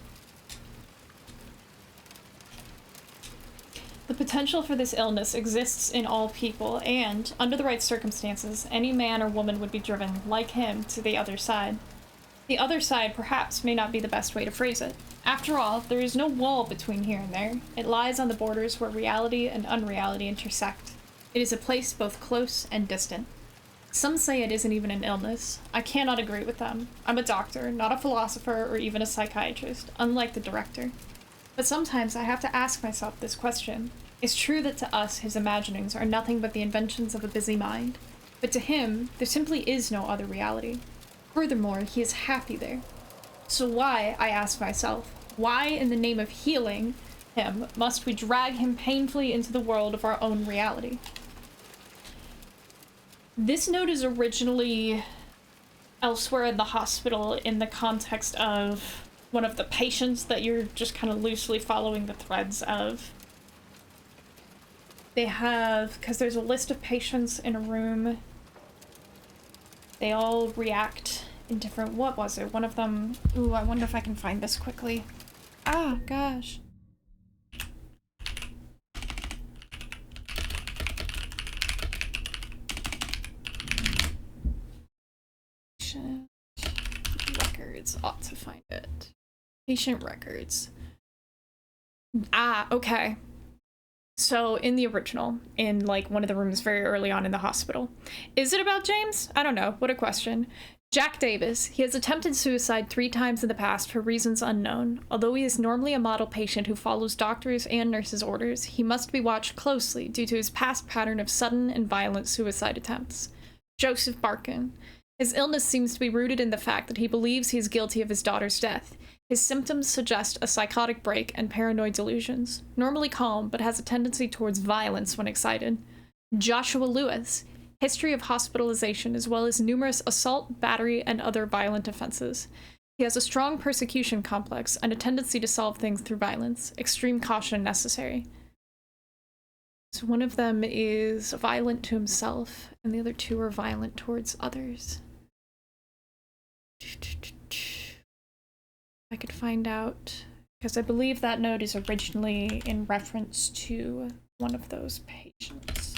The potential for this illness exists in all people, and, under the right circumstances, any man or woman would be driven, like him, to the other side. The other side, perhaps, may not be the best way to phrase it. After all, there is no wall between here and there. It lies on the borders where reality and unreality intersect. It is a place both close and distant. Some say it isn't even an illness. I cannot agree with them. I'm a doctor, not a philosopher or even a psychiatrist, unlike the director. But sometimes I have to ask myself this question. It's true that to us his imaginings are nothing but the inventions of a busy mind, but to him there simply is no other reality. Furthermore, he is happy there. So why, I ask myself, why in the name of healing him must we drag him painfully into the world of our own reality? This note is originally elsewhere in the hospital in the context of one of the patients that you're just kind of loosely following the threads of. They have, because there's a list of patients in a room, they all react in different, what was it? One of them, ooh, I wonder if I can find this quickly. Ah, gosh. Patient records, ought to find it. Patient records. Ah, okay. So in the original, in like one of the rooms very early on in the hospital, is it about James? I don't know. What a question. Jack Davis. He has attempted suicide 3 times in the past for reasons unknown. Although he is normally a model patient who follows doctors' and nurses' orders, he must be watched closely due to his past pattern of sudden and violent suicide attempts. Joseph Barkin. His illness seems to be rooted in the fact that he believes he is guilty of his daughter's death. His symptoms suggest a psychotic break and paranoid delusions. Normally calm, but has a tendency towards violence when excited. Joshua Lewis. History of hospitalization, as well as numerous assault, battery, and other violent offenses. He has a strong persecution complex and a tendency to solve things through violence. Extreme caution necessary. So one of them is violent to himself, and the other 2 are violent towards others. I could find out, because I believe that note is originally in reference to one of those patients.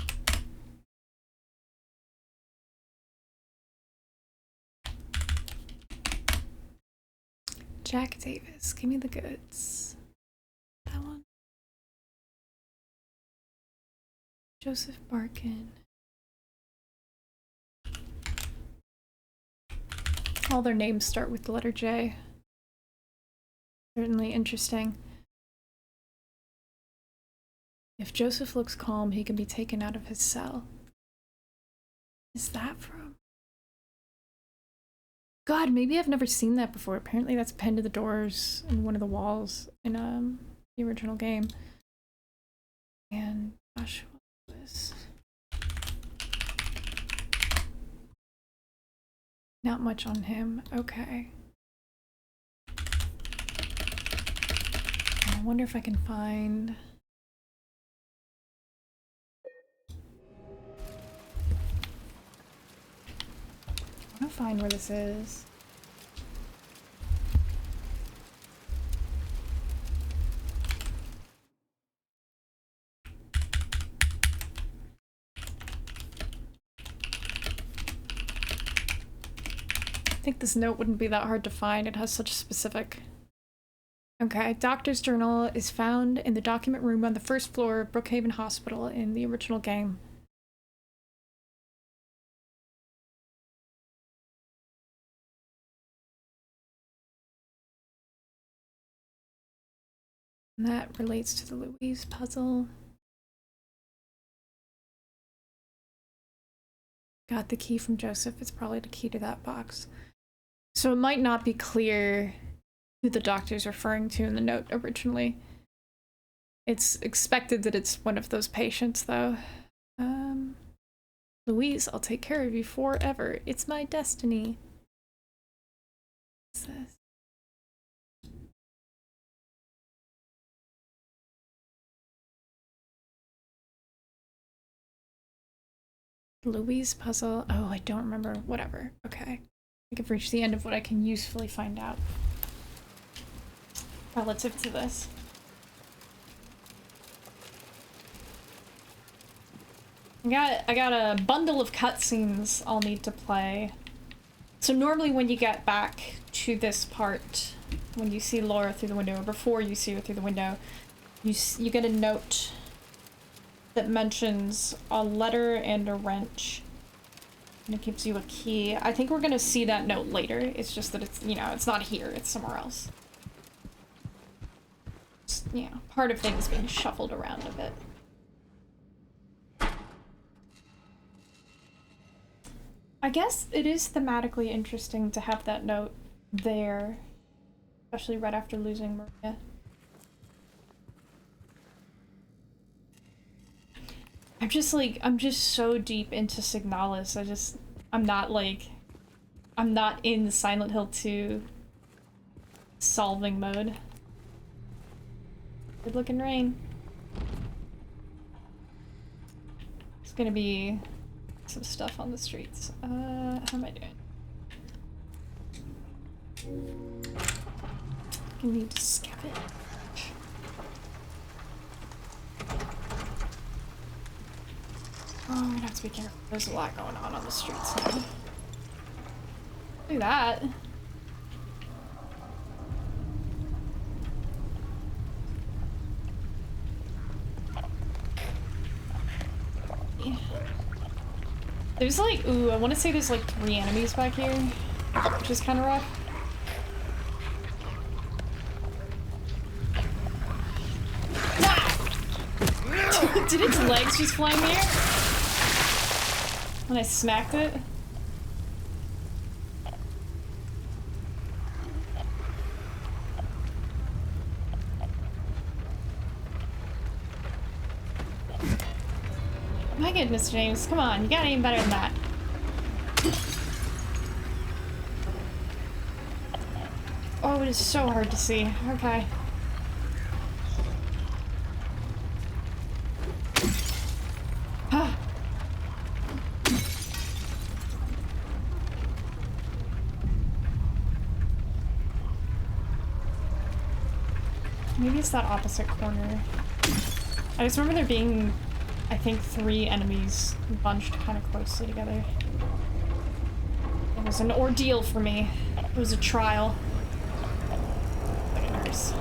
Jack Davis, give me the goods. That one. Joseph Barkin. All their names start with the letter J. Certainly interesting. If Joseph looks calm, he can be taken out of his cell. Is that from? God, maybe I've never seen that before. Apparently that's pinned to the doors in one of the walls in the original game. And Joshua Lewis. Not much on him. Okay. I wonder if I can find... I want to find where this is. I think this note wouldn't be that hard to find. It has such a specific... Okay, doctor's journal is found in the document room on the first floor of Brookhaven Hospital in the original game. And that relates to the Louise puzzle. Got the key from Joseph. It's probably the key to that box. So it might not be clear who the doctor's referring to in the note originally. It's expected that it's one of those patients, though. Louise, I'll take care of you forever. It's my destiny. What's this? Louise puzzle. Oh, I don't remember. Whatever. Okay. I think I've reached the end of what I can usefully find out relative to this. I got a bundle of cutscenes I'll need to play. So normally when you get back to this part, when you see Laura through the window, or before you see her through the window, you get a note that mentions a letter and a wrench. And it gives you a key. I think we're gonna see that note later. It's just that it's, you know, it's not here, it's somewhere else. Just, you know, part of things being shuffled around a bit. I guess it is thematically interesting to have that note there, especially right after losing Maria. I'm just so deep into Signalis. I'm not in Silent Hill 2 solving mode. Good looking rain. There's gonna be some stuff on the streets. How am I doing? I need to skip it. Oh, I'm gonna have to be careful. There's a lot going on the streets now. Look at that. Yeah. There's like, ooh, I want to say there's like 3 enemies back here. which is kind of rough. Ah! Did its legs just fly in the air when I smacked it? My goodness, James, come on, you got any better than that. Oh, it is so hard to see. Okay. Ah. Maybe it's that opposite corner. I just remember there being, I think, 3 enemies bunched kind of closely together. It was an ordeal for me. It was a trial. Like a nurse.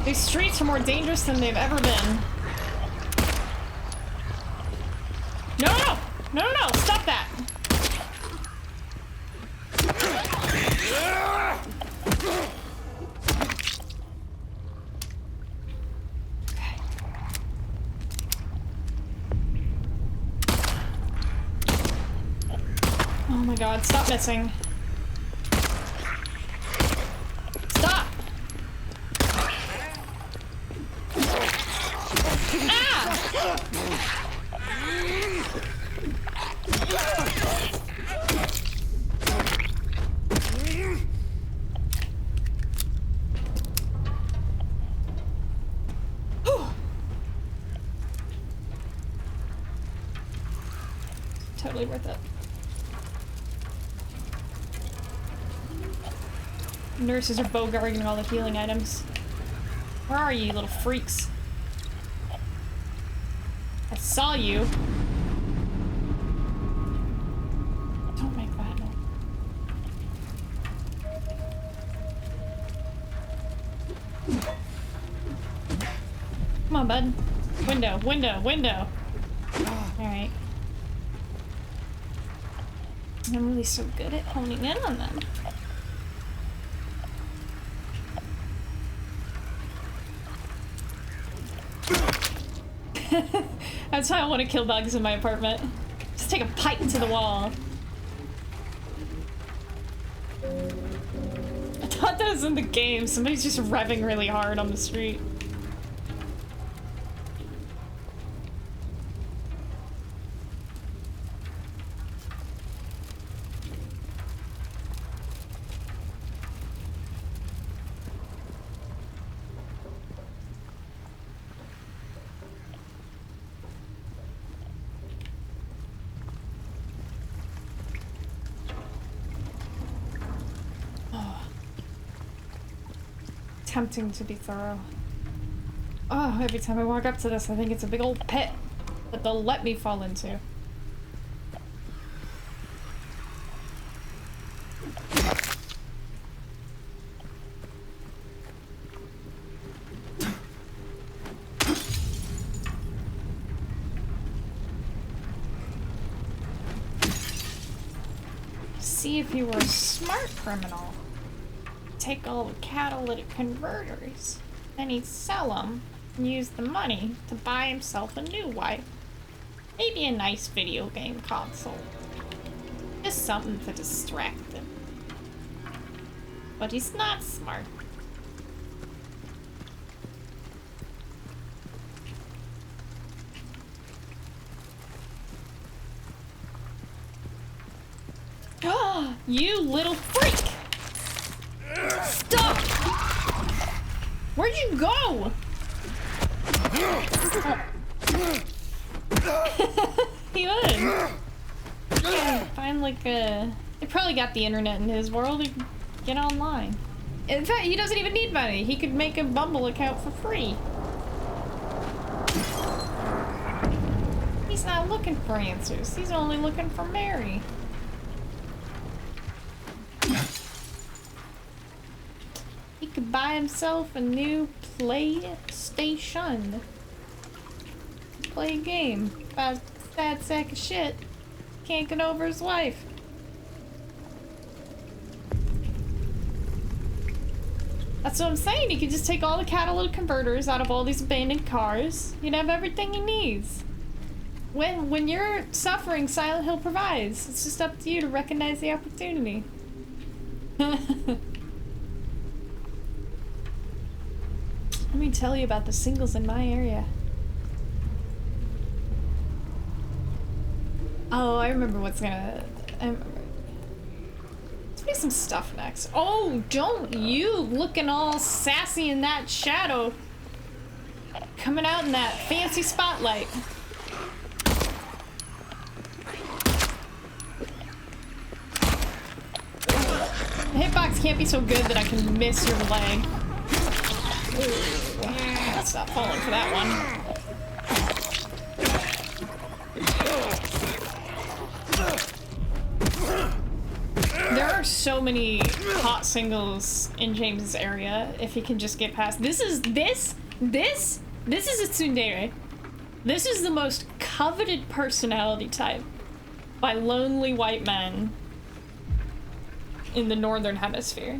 These streets are more dangerous than they've ever been. No, no, no! No, no, no! Stop that! Oh my god, stop missing. Stop! Ah! Totally worth it. Nurses are bogarting all the healing items. Where are you, you little freaks? I saw you. Don't make that noise. Come on, bud. Window, window, window. Alright. I'm really so good at honing in on them. That's why I want to kill bugs in my apartment. Just take a pipe to the wall. I thought that was in the game. Somebody's just revving really hard on the street. Tempting to be thorough. Oh, every time I walk up to this, I think it's a big old pit that they'll let me fall into. See if you were a smart criminal. Take all the catalytic converters, then he'd sell them and use the money to buy himself a new wife. Maybe a nice video game console. Just something to distract him. But he's not smart. Ah, you little freak! Stop! Where'd you go? He would. Find like a... They probably got the internet in his world. He could get online. In fact, he doesn't even need money. He could make a Bumble account for free. He's not looking for answers. He's only looking for Mary. He could buy himself a new PlayStation. Play a game about a sad sack of shit. Can't get over his wife. That's what I'm saying. You could just take all the catalytic converters out of all these abandoned cars. You'd have everything he needs. When you're suffering, Silent Hill provides. It's just up to you to recognize the opportunity. Let me tell you about the singles in my area. Oh, I remember what's gonna... Let's do some stuff next. Oh, don't you looking all sassy in that shadow. Coming out in that fancy spotlight. The hitbox can't be so good that I can miss your leg. Stop falling for that one. There are so many hot singles in James's area if he can just get past. This is a tsundere. This is the most coveted personality type by lonely white men in the northern hemisphere.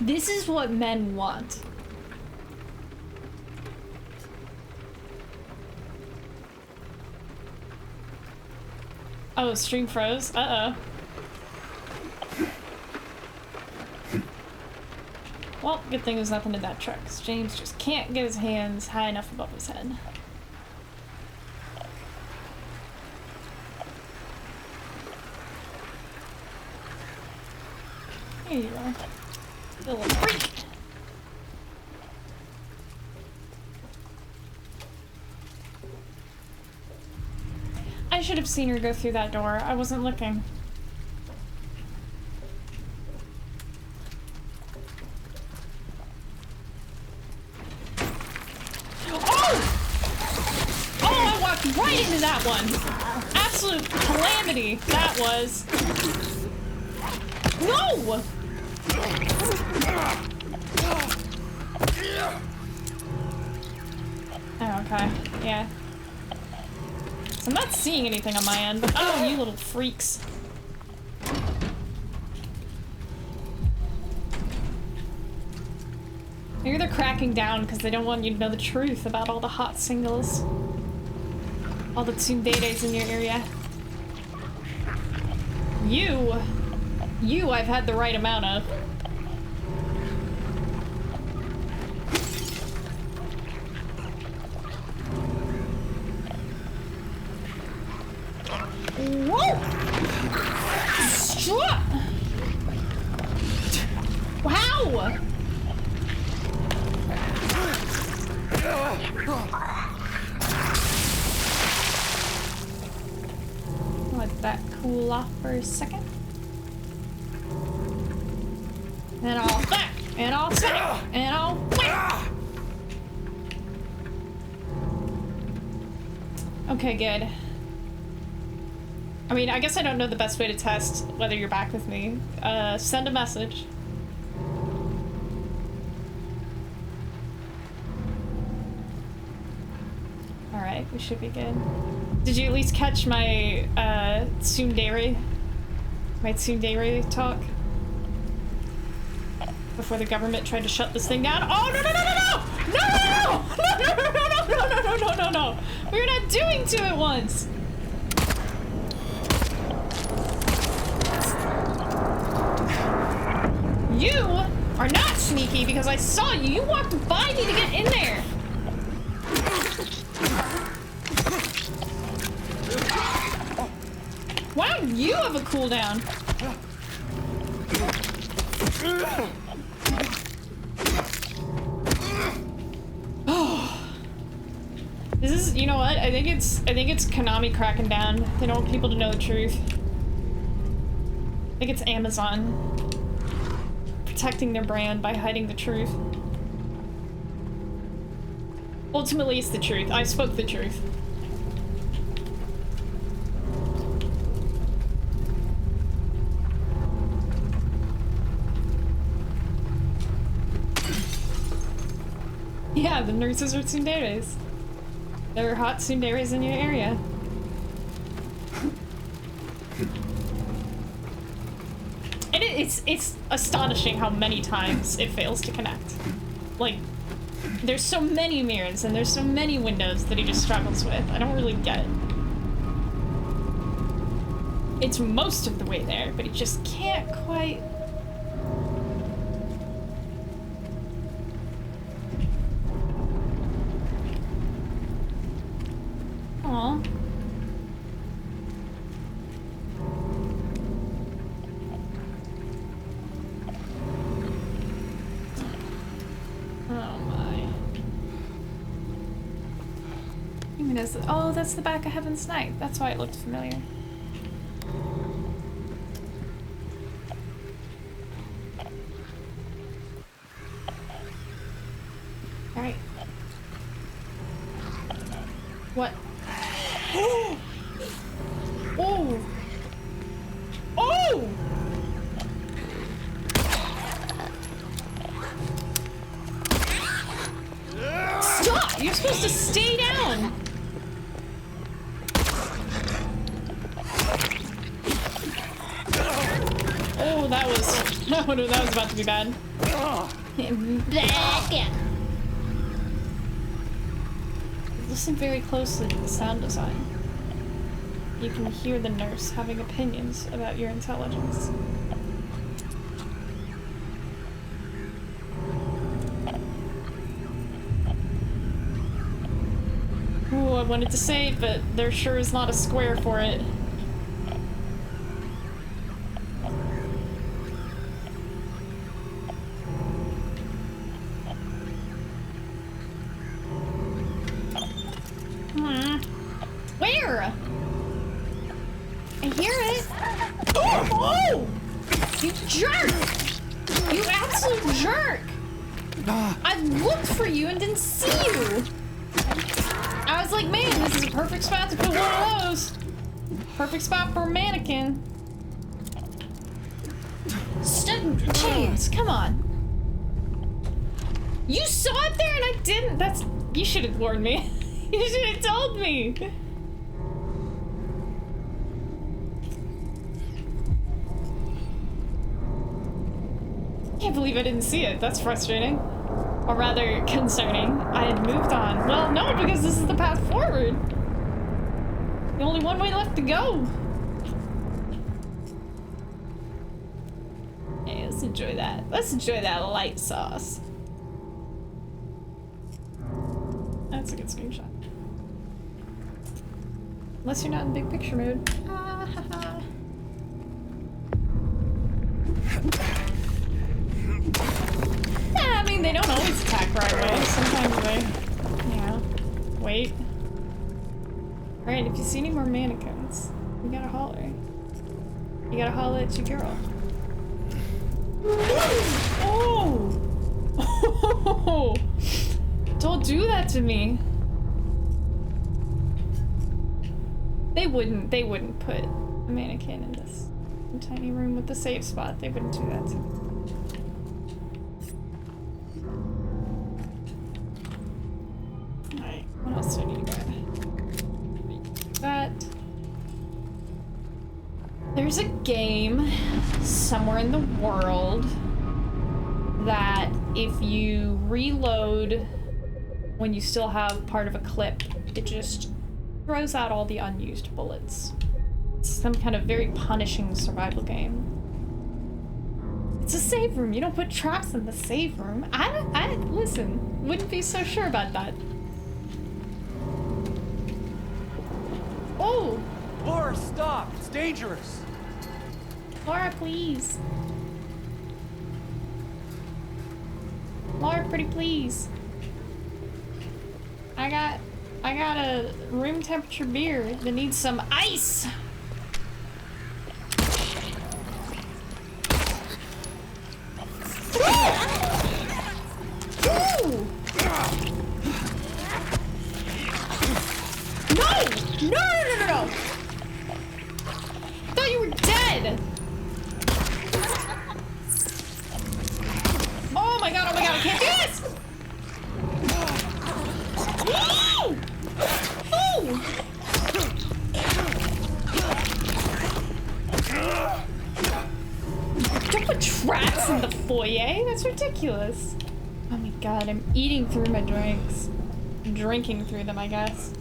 This is what men want. Oh, stream froze? Uh-oh. Well, good thing there's nothing in that truck, 'cause James just can't get his hands high enough above his head. Here you are. You little freak! I should have seen her go through that door. I wasn't looking. Oh! Oh, I walked right into that one. Absolute calamity that was. No! Oh, okay. Yeah. I'm not seeing anything on my end, but oh, you little freaks. Maybe they're cracking down because they don't want you to know the truth about all the hot singles. All the tsunderes in your area. You I've had the right amount of. Whoa! Strut! Wow! Let that cool off for a second. And I'll back! And I'll back! And I'll whack! Okay, good. I mean, I guess I don't know the best way to test whether you're back with me. Send a message. Alright, we should be good. Did you at least catch my, tsundere? My tsundere talk? Before the government tried to shut this thing down? Oh, no, no, no, no, no! No, no, no, no, no, no, no, no, no, no, no! We're not doing two at once! You are not sneaky because I saw you. You walked by me to get in there. Why don't you have a cooldown? Oh. This is, you know what? I think it's Konami cracking down. They don't want people to know the truth. I think it's Amazon protecting their brand by hiding the truth. Ultimately, it's the truth. I spoke the truth. Yeah, the nurses are tsunderes. There are hot tsunderes in your area. it's astonishing how many times it fails to connect. Like, there's so many mirrors and there's so many windows that he just struggles with. I don't really get it. It's most of the way there, but he just can't quite... Aww. Oh my. Oh, that's the back of Heaven's Knight. That's why it looked familiar. Alright. What? Oh! Oh! Oh! Stop! You're supposed to stay down! Oh, that was about to be bad. Listen very closely to the sound design. You can hear the nurse having opinions about your intelligence. Ooh, I wanted to say it, but there sure is not a square for it. Where? I hear it. Oh! You jerk! You absolute jerk! I looked for you and didn't see you! I was like, man, this is a perfect spot to put one of those. Perfect spot for a mannequin. Jeez, come on. You saw it there and I didn't? You should have warned me. You should have told me! Can't believe I didn't see it. That's frustrating. Or rather, concerning. I had moved on. Well, no, because this is the path forward. The only one way left to go. Hey, let's enjoy that. Let's enjoy that light sauce. That's a good screenshot. Unless you're not in big picture mode. Yeah, I mean, they don't always attack right away. Sometimes they, wait. Alright, if you see any more mannequins, you gotta holler. You gotta holler at your girl. Oh! Don't do that to me. They wouldn't put a mannequin in this tiny room with the safe spot. They wouldn't do that to me. Alright, what else do I need to grab? That. There's a game somewhere in the world that if you reload when you still have part of a clip, it just throws out all the unused bullets. It's some kind of very punishing survival game. It's a save room. You don't put traps in the save room. Listen, wouldn't be so sure about that. Oh! Laura, stop! It's dangerous! Laura, please. Laura, pretty please. I got a room temperature beer that needs some ice. Ooh. No! I thought you were dead. Oh my god, I can't do this! Woo! Oh! Don't put rats in the foyer? That's ridiculous. Oh my god, I'm eating through my drinks. Drinking through them, I guess.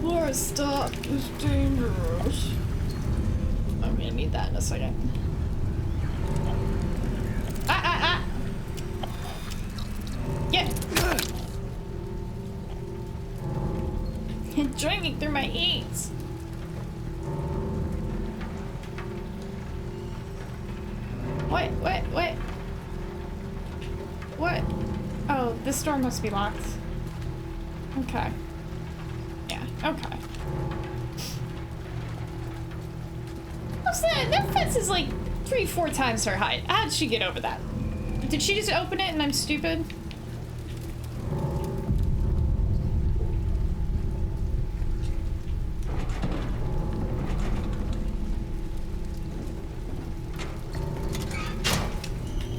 Laura, stop. It's dangerous. I'm gonna need that in a second. Yeah. Drinking through my eats. What? What? Oh, this door must be locked. Okay. Yeah, okay. What's that? That fence is like 3-4 times her height. How'd she get over that? Did she just open it and I'm stupid?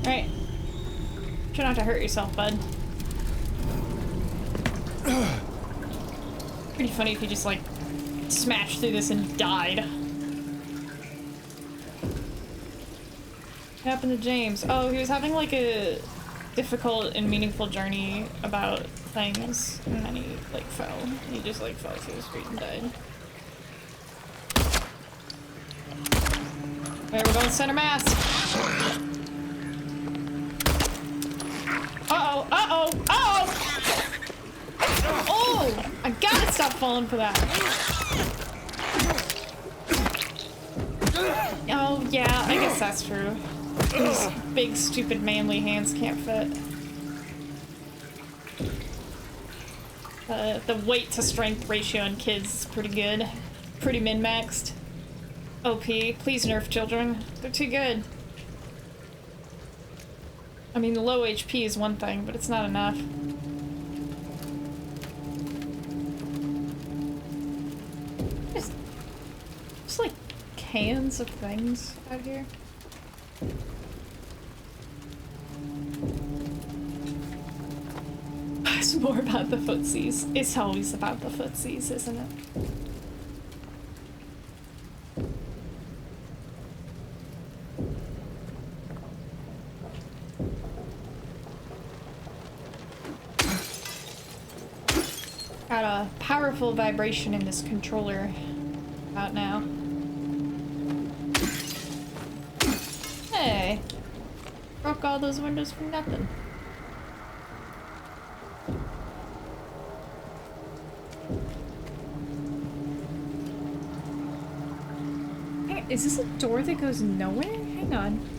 Right. Try not to hurt yourself, bud. Pretty funny if you just like smashed through this and died. What happened to James? Oh, he was having like a difficult and meaningful journey about things, and then he like fell. He just like fell to his feet and died. Alright, we're going center mass. Uh-oh, uh-oh, uh-oh! Oh! I gotta stop falling for that. Oh, yeah, I guess that's true. These big, stupid, manly hands can't fit. The weight to strength ratio in kids is pretty good. Pretty min-maxed. OP, please nerf children. They're too good. I mean, the low HP is one thing, but it's not enough. Just like cans of things out here. It's more about the footsies. It's always about the footsies, isn't it? Got a powerful vibration in this controller out now. Hey, broke all those windows for nothing. Hey, is this a door that goes nowhere? Hang on.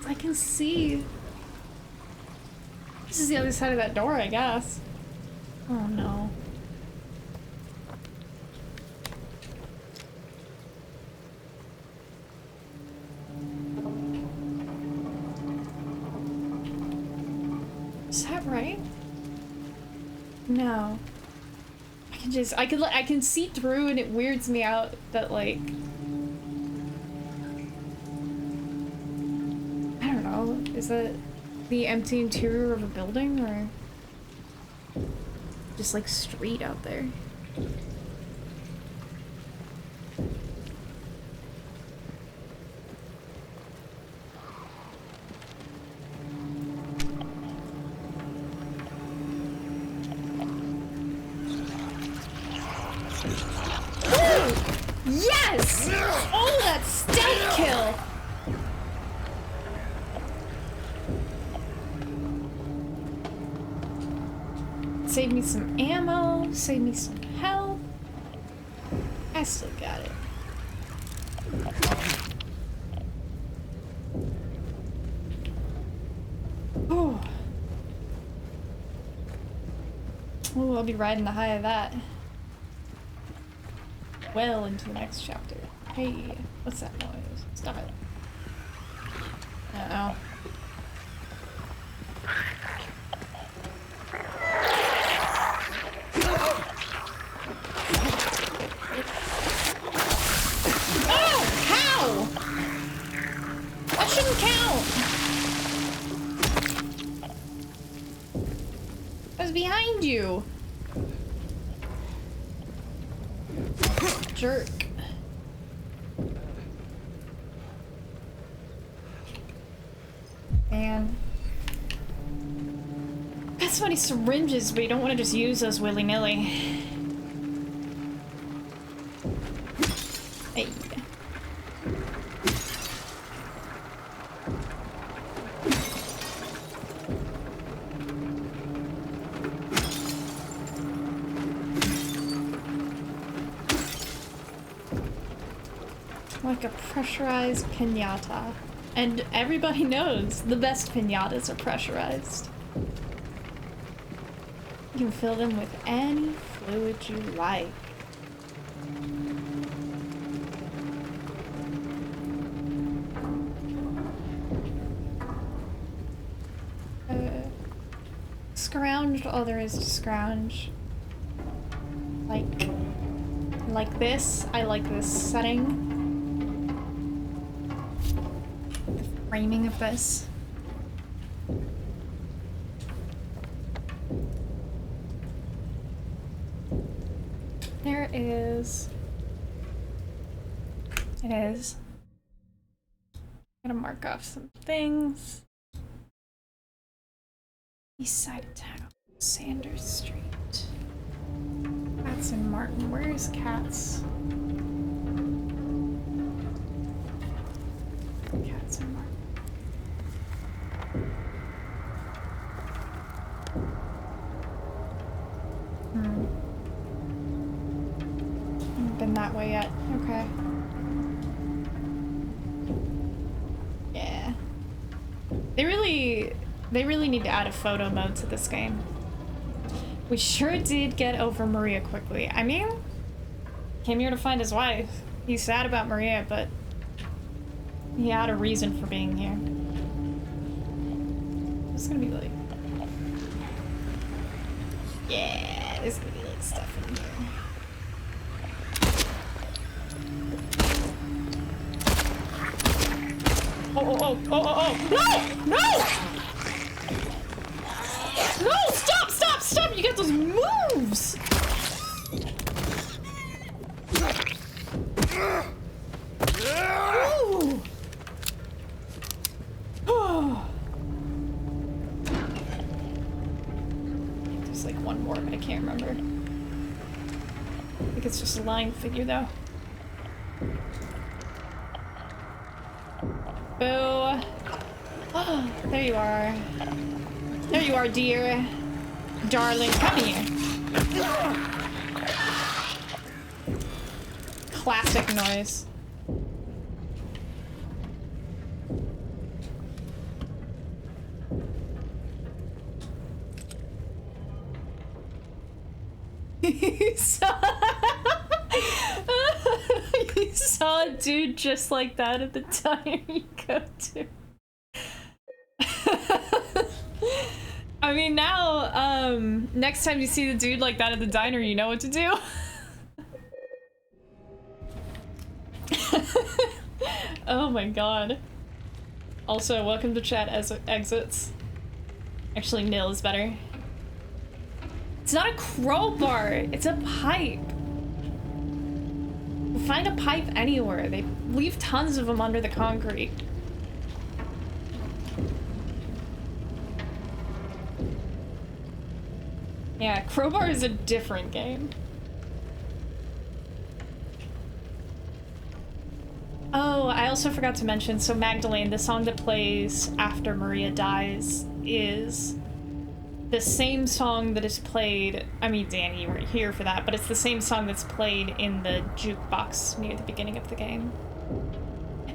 I can see. This is the other side of that door, I guess. Oh no. Is that right? No. I can see through and it weirds me out that like I don't know, is that the empty interior of a building or just like street out there? Ooh! Yes! Oh, that stealth kill! Save me some ammo, save me some health. I still got it. Oh. Oh, I'll be riding the high of that. Well into the next chapter. Hey, what's that noise? Stop it. Uh-oh. Behind you, jerk. Man. Got so many syringes, but you don't want to just use those willy-nilly. Hey. Like a pressurized piñata. And everybody knows the best piñatas are pressurized. You can fill them with any fluid you like. Scrounge all there is to scrounge. Like this. I like this setting. The framing of this. There is. It is. I'm gonna mark off some things. East side of town, Sanders Street. Katz and Martin. Where is Katz? Katz and Martin. Haven't been that way yet. Okay. Yeah. They really need to add a photo mode to this game. We sure did get over Maria quickly. I mean, came here to find his wife. He's sad about Maria, but he had a reason for being here. It's gonna be like... Yeah, there's gonna be like stuff in here. Oh, no! No! No, stop, stop, stop! You get those moves! Ooh. Oh. There's like one more, but I can't remember. I think it's just a lying figure, though. Boo. Oh, there you are. There you are, dear. Darling, come here. Classic noise. You saw a dude just like that at the diner you go to. I mean, now, next time you see the dude like that at the diner, you know what to do. Oh my god. Also, welcome to chat as exits. Actually, nil is better. It's not a crowbar, it's a pipe. Find a pipe anywhere. They leave tons of them under the concrete. Yeah, Crowbar is a different game. Oh, I also forgot to mention, so Magdalene, the song that plays after Maria dies, is the same song that is played, I mean, Danny, you weren't here for that, but it's the same song that's played in the jukebox near the beginning of the game.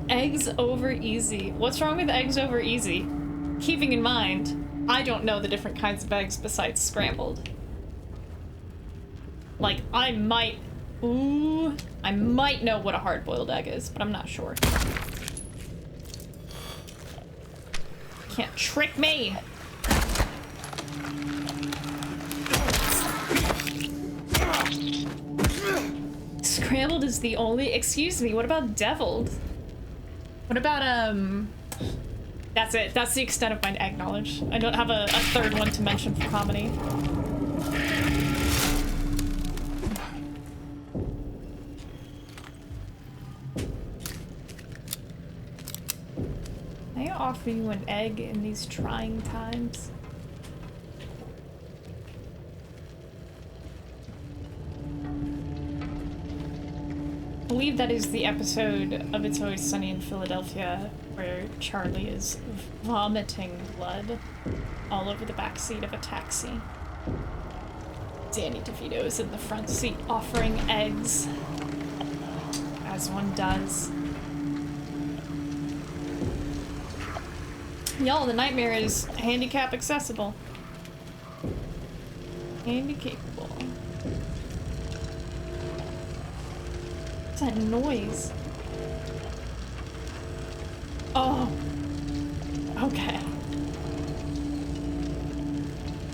Eggs over easy. What's wrong with eggs over easy? Keeping in mind, I don't know the different kinds of eggs besides scrambled. Like, I might know what a hard-boiled egg is, but I'm not sure. Can't trick me! Scrambled is the only... Excuse me, what about deviled? What about, That's it. That's the extent of my egg knowledge. I don't have a third one to mention for comedy. They offer you an egg in these trying times? I believe that is the episode of It's Always Sunny in Philadelphia where Charlie is vomiting blood all over the backseat of a taxi. Danny DeVito is in the front seat offering eggs, as one does. Y'all, the nightmare is handicap accessible. Handy capable. What's that noise? Oh. Okay.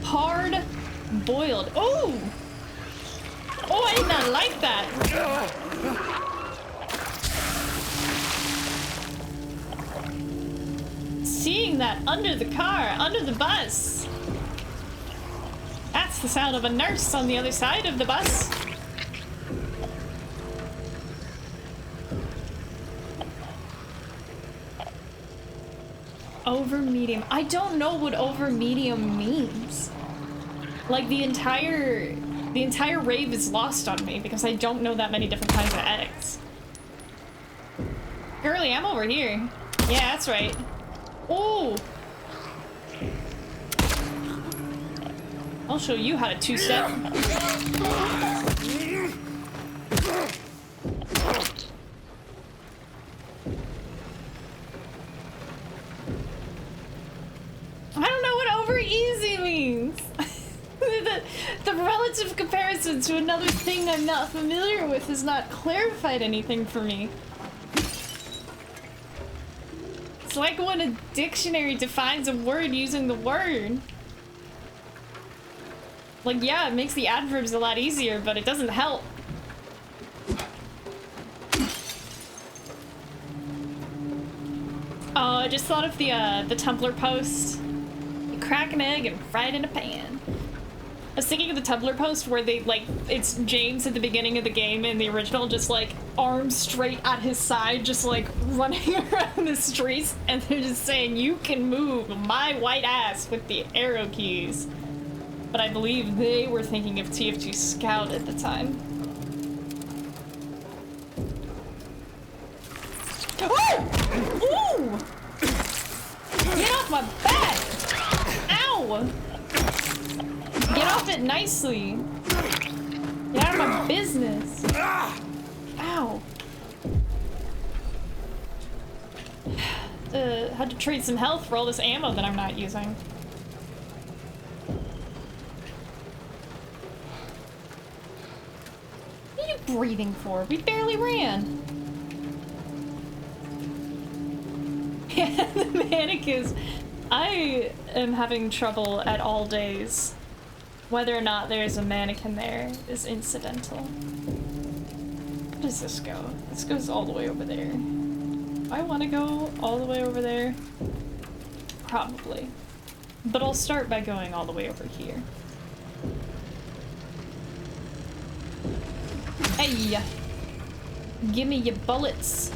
Hard boiled. Oh! Oh, I did not like that. Seeing that under the car, under the bus. That's the sound of a nurse on the other side of the bus. Over medium. I don't know what over medium means. Like the entire rave is lost on me because I don't know that many different kinds of eggs. Girly, I'm over here. Yeah, that's right. Oh! I'll show you how to two-step. I don't know what over easy means. The relative comparison to another thing I'm not familiar with has not clarified anything for me. It's like when a dictionary defines a word using the word. Like, yeah, it makes the adverbs a lot easier, but it doesn't help. Oh, I just thought of the Tumblr post. You crack an egg and fry it in a pan. I was thinking of the Tumblr post where they, like, it's James at the beginning of the game in the original, just, like, arms straight at his side, just, like, running around the streets, and they're just saying, you can move my white ass with the arrow keys. But I believe they were thinking of TF2 Scout at the time. Oh! Ooh! Get off my back! Ow! Get off it nicely. Get out of my business. Ow. Had to trade some health for all this ammo that I'm not using. What are you breathing for? We barely ran. Yeah, the mannequins. I am having trouble at all days. Whether or not there's a mannequin there is incidental. Where does this go? This goes all the way over there. Do I want to go all the way over there? Probably. But I'll start by going all the way over here. Hey! Give me your bullets.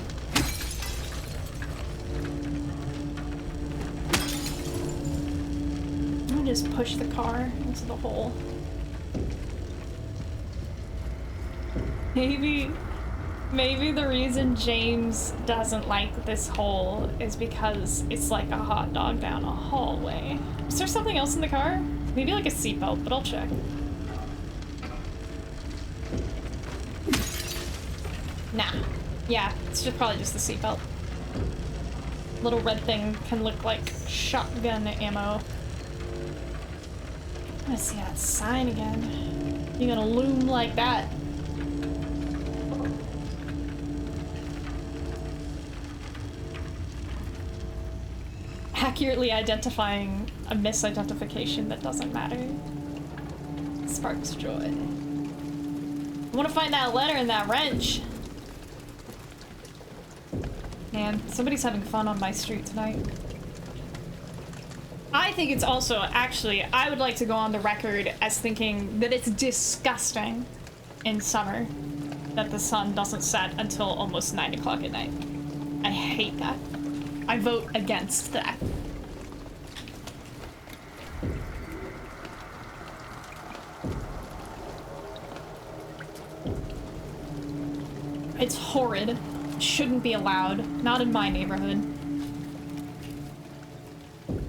Just push the car into the hole. Maybe the reason James doesn't like this hole is because it's like a hot dog down a hallway. Is there something else in the car? Maybe like a seatbelt, but I'll check. Nah. Yeah, it's just probably just the seatbelt. Little red thing can look like shotgun ammo. I wanna see that sign again. You're gonna loom like that. Accurately identifying a misidentification that doesn't matter. Sparks joy. I wanna find that letter and that wrench. Man, somebody's having fun on my street tonight. I think it's also, actually, I would like to go on the record as thinking that it's disgusting in summer that the sun doesn't set until almost 9 o'clock at night. I hate that. I vote against that. It's horrid. Shouldn't be allowed. Not in my neighborhood.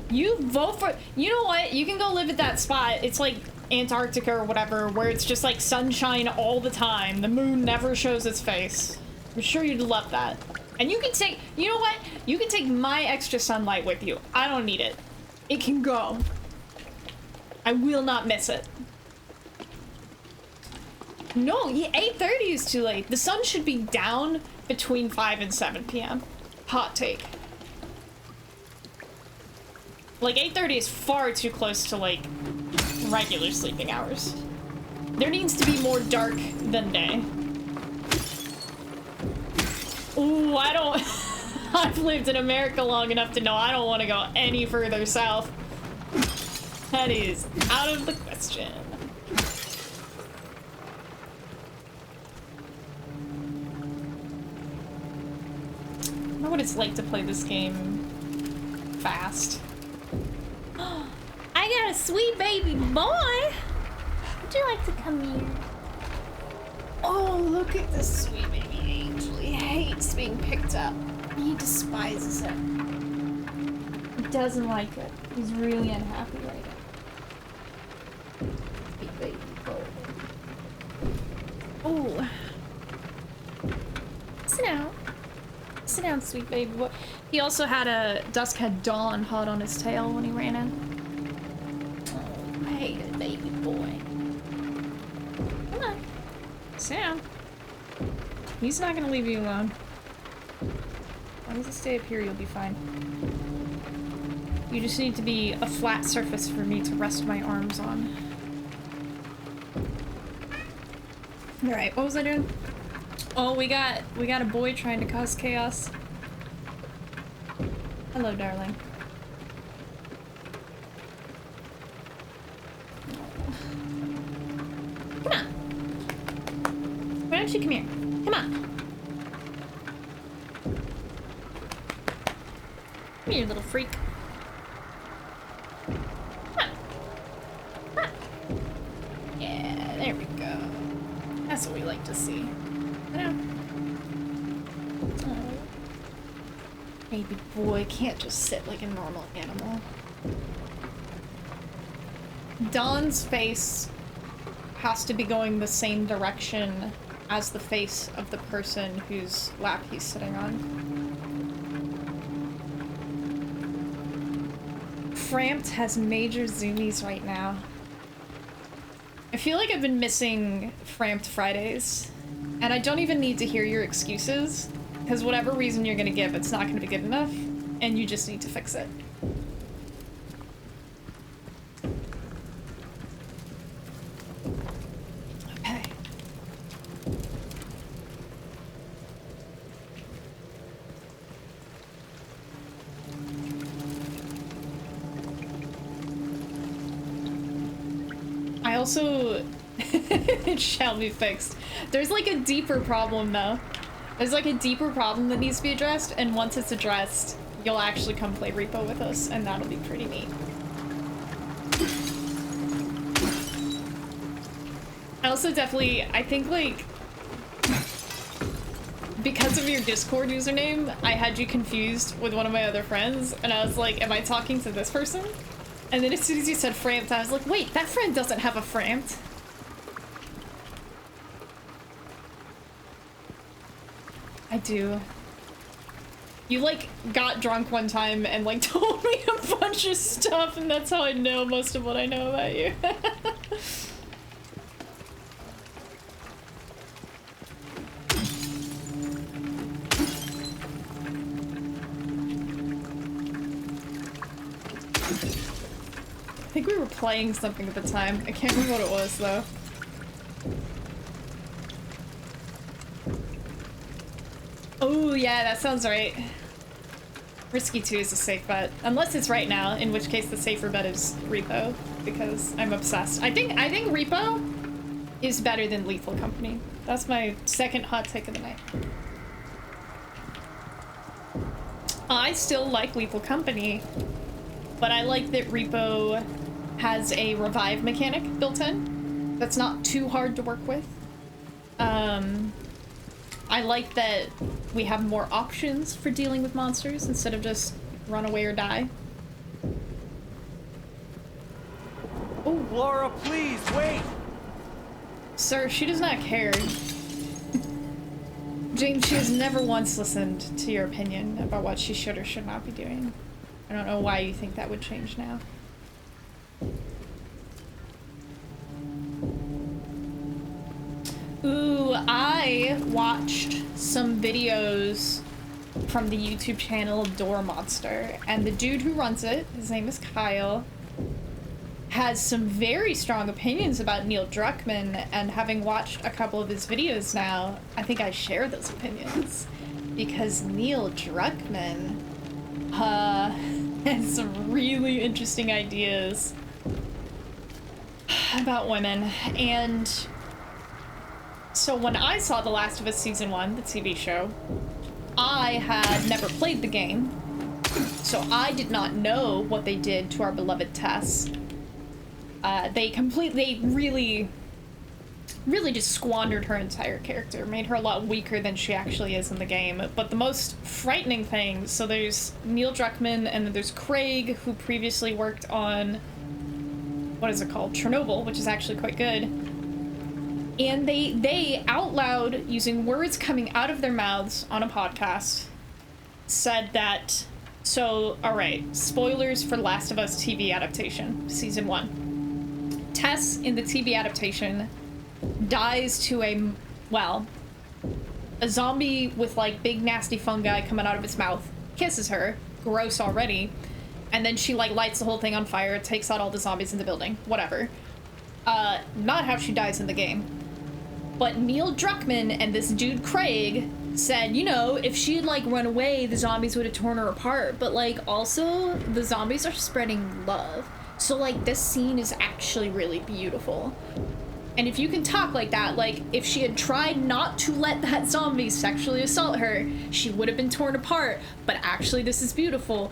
You vote for— you know what? You can go live at that spot. It's like Antarctica or whatever, where it's just like sunshine all the time. The moon never shows its face. I'm sure you'd love that. And you can take— you know what? You can take my extra sunlight with you. I don't need it. It can go. I will not miss it. No, 8:30 is too late. The sun should be down between 5 and 7 p.m. Hot take. Like, 8:30 is far too close to, like, regular sleeping hours. There needs to be more dark than day. Ooh, I don't— I've lived in America long enough to know I don't want to go any further south. That is out of the question. I know what it's like to play this game fast. I got a sweet baby boy! Would you like to come here? Oh, look at this sweet baby angel. He hates being picked up. He despises it. He doesn't like it. He's really unhappy right now. Sweet baby boy. Oh. Sit down. Sit down, sweet baby boy. He also had a Dusk Had Dawn hot on his tail when he ran in. Oh, I hate it, baby boy. Come on. Sit down. He's not gonna leave you alone. As long as you stay up here, you'll be fine. You just need to be a flat surface for me to rest my arms on. Alright, what was I doing? Oh, we got a boy trying to cause chaos. Hello, darling. Come on. Why don't you come here? Come on. Come here, little freak. Come on. Come on. Yeah, there we go. That's what we like to see. Oh. Baby boy can't just sit like a normal animal. Dawn's face has to be going the same direction as the face of the person whose lap he's sitting on. Framped has major zoomies right now. I feel like I've been missing Framped Fridays. And I don't even need to hear your excuses, because whatever reason you're gonna give, it's not gonna be good enough, and you just need to fix it. Okay. I also— it shall be fixed. There's like a deeper problem though. There's like a deeper problem that needs to be addressed, and once it's addressed, you'll actually come play Repo with us, and that'll be pretty neat. I also definitely— I think like, because of your Discord username, I had you confused with one of my other friends, and I was like, am I talking to this person? And then as soon as you said Framped, I was like, wait, that friend doesn't have a Framped. I do. You like got drunk one time and like told me a bunch of stuff, and that's how I know most of what I know about you. I think we were playing something at the time. I can't remember what it was though. Oh yeah, that sounds right. Risky 2 is a safe bet. Unless it's right now, in which case the safer bet is Repo, because I'm obsessed. I think Repo is better than Lethal Company. That's my second hot take of the night. I still like Lethal Company, but I like that Repo has a revive mechanic built in that's not too hard to work with. I like that we have more options for dealing with monsters instead of just run away or die. Oh, Laura, please, wait! Sir, she does not care. James, she has never once listened to your opinion about what she should or should not be doing. I don't know why you think that would change now. Ooh, I watched some videos from the YouTube channel Door Monster, and the dude who runs it, his name is Kyle, has some very strong opinions about Neil Druckmann, and having watched a couple of his videos now, I think I share those opinions. Because Neil Druckmann has some really interesting ideas about women. And so when I saw The Last of Us Season 1, the TV show, I had never played the game, so I did not know what they did to our beloved Tess. They really just squandered her entire character, made her a lot weaker than she actually is in the game. But the most frightening thing, so there's Neil Druckmann, and then there's Craig, who previously worked on, what is it called? Chernobyl, which is actually quite good. And they out loud, using words coming out of their mouths on a podcast, said that, so, alright, spoilers for Last of Us TV adaptation, Season 1. Tess, in the TV adaptation, dies to a zombie with, like, big nasty fungi coming out of its mouth, kisses her, gross already, and then she, like, lights the whole thing on fire, takes out all the zombies in the building, whatever. Not how she dies in the game. But Neil Druckmann and this dude Craig said, you know, if she had, like, run away, the zombies would have torn her apart, but, like, also, the zombies are spreading love. So, like, this scene is actually really beautiful. And if you can talk like that, like, if she had tried not to let that zombie sexually assault her, she would have been torn apart, but actually this is beautiful,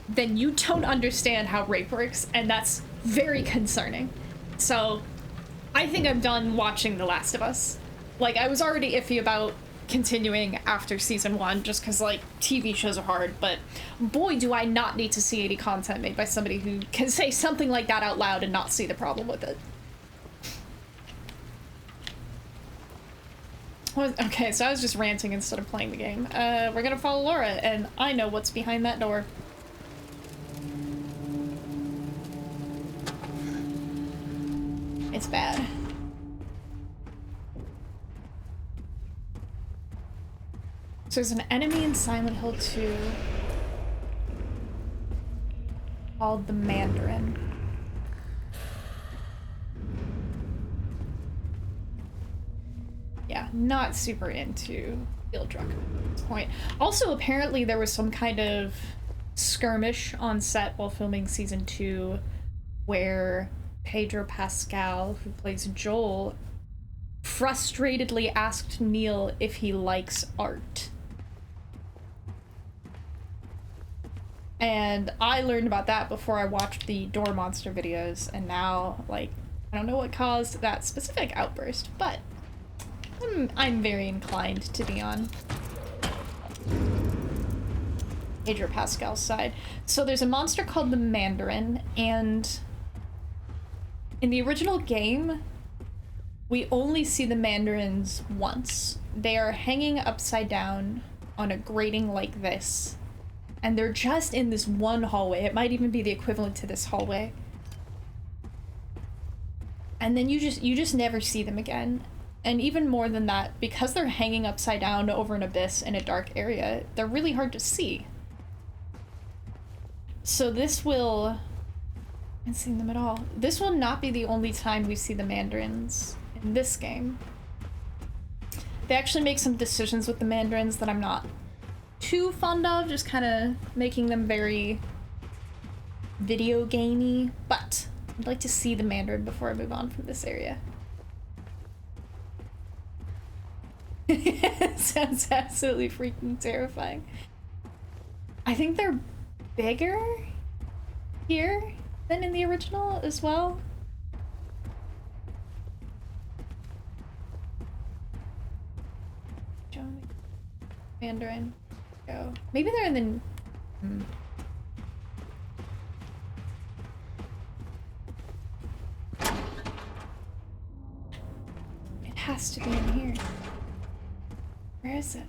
then you don't understand how rape works, and that's very concerning. So, I think I'm done watching The Last of Us. Like, I was already iffy about continuing after Season 1, just because, like, TV shows are hard, but boy, do I not need to see any content made by somebody who can say something like that out loud and not see the problem with it. Okay, so I was just ranting instead of playing the game. We're gonna follow Laura, and I know what's behind that door. It's bad. So there's an enemy in Silent Hill 2 called the Mandarin. Yeah, not super into Neil Druckmann at this point. Also, apparently there was some kind of skirmish on set while filming Season 2 where Pedro Pascal, who plays Joel, frustratedly asked Neil if he likes art. And I learned about that before I watched the Door Monster videos, and now, like, I don't know what caused that specific outburst, but I'm very inclined to be on Pedro Pascal's side. So there's a monster called the Mandarin, and in the original game, we only see the Mandarins once. They are hanging upside down on a grating like this, and they're just in this one hallway. It might even be the equivalent to this hallway. And then you just never see them again. And even more than that, because they're hanging upside down over an abyss in a dark area, they're really hard to see. So this will... I haven't seen them at all. This will not be the only time we see the Mandarins in this game. They actually make some decisions with the Mandarins that I'm not too fond of, just kind of making them very video gamey, but I'd like to see the Mandarin before I move on from this area. It sounds absolutely freaking terrifying. I think they're bigger here than in the original as well. Mandarin. Go. Maybe they're in the... It has to be in here. Where is it?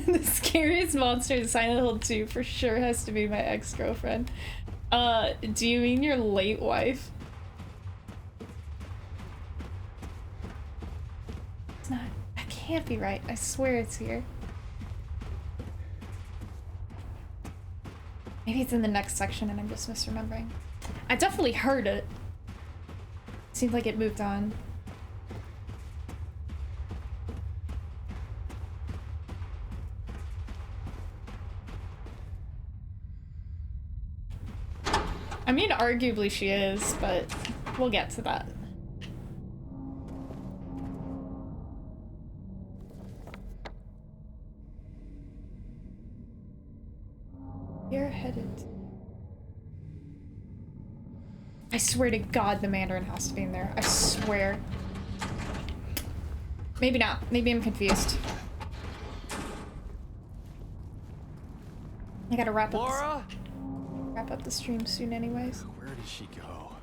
The scariest monster in Silent Hill 2 for sure has to be my ex-girlfriend. Do you mean your late wife? It's not. That can't be right. I swear it's here. Maybe it's in the next section and I'm just misremembering. I definitely heard it. Seemed like it moved on. I mean, arguably she is, but we'll get to that. You're headed. I swear to God the Mandarin has to be in there. I swear. Maybe not. Maybe I'm confused. I gotta wrap up. Laura? Wrap up the stream soon anyways. Where did she go?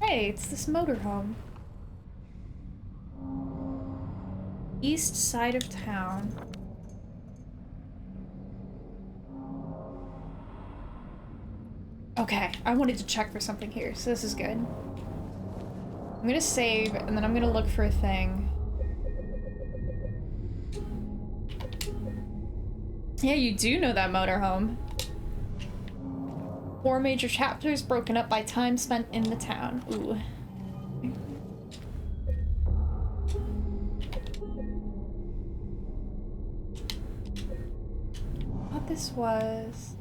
Hey, it's this motorhome. East side of town. Okay, I wanted to check for something here, so this is good. I'm gonna save, and then I'm gonna look for a thing. Yeah, you do know that motorhome. 4 major chapters broken up by time spent in the town. Ooh. I thought this was...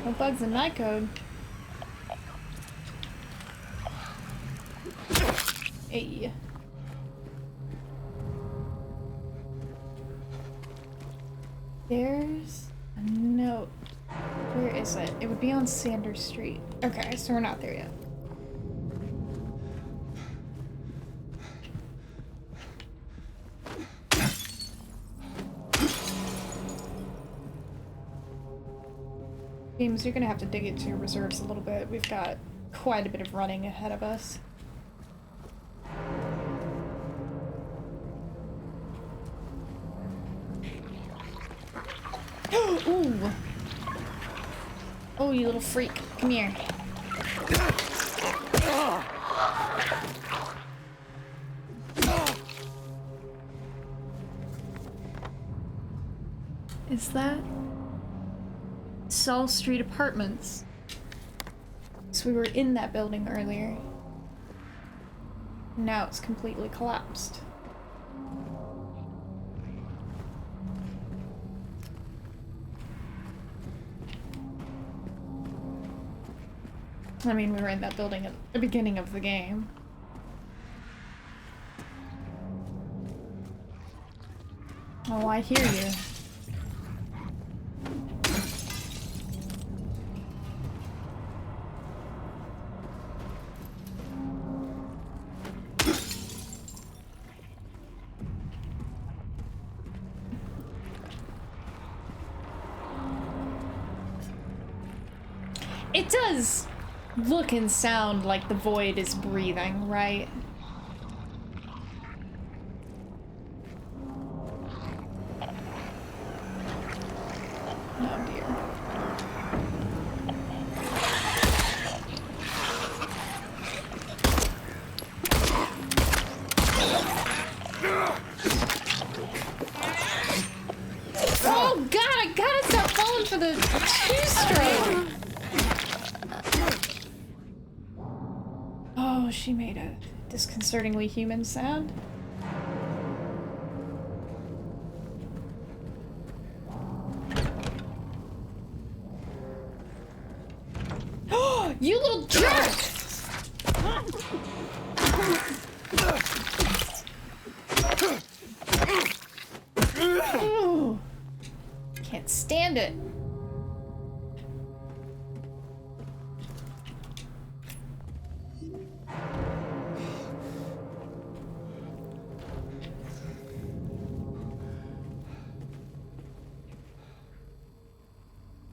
No bugs in my code. Hey. There's a note. Where is it? It would be on Sanders Street. Okay, so we're not there yet. James, you're gonna have to dig into your reserves a little bit. We've got quite a bit of running ahead of us. Ooh. Oh, you little freak. Come here. Is that Saul Street Apartments? So we were in that building earlier. Now it's completely collapsed. I mean, we were in that building at the beginning of the game. Oh, I hear you. It does look and sound like the void is breathing, right? Oh dear. Oh god, I gotta stop falling for the two-stroke! Oh, she made it. disconcertingly human sound. You little jerk! Ooh. Can't stand it.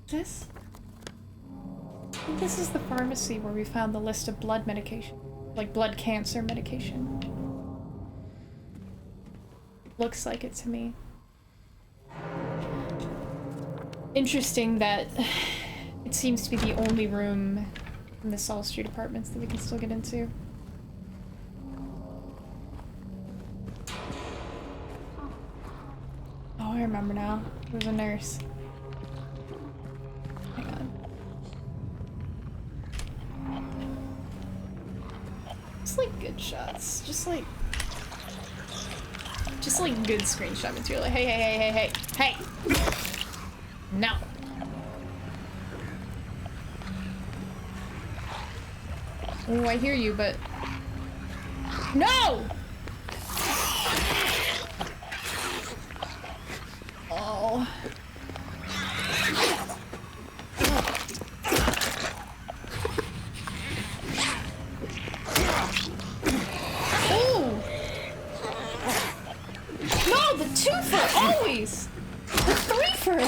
This? I think this is the pharmacy where we found the list of blood medication. Like blood cancer medication. Looks like it to me. Interesting that it seems to be the only room in the Saul Street apartments that we can still get into. Oh, I remember now. It was a nurse. Hang on. Just like good shots. Just like good screenshot material. Like, hey, hey, hey, hey, hey, hey! No. Oh, I hear you, but no! Oh. Oh! No, the twofer, always! The threefer!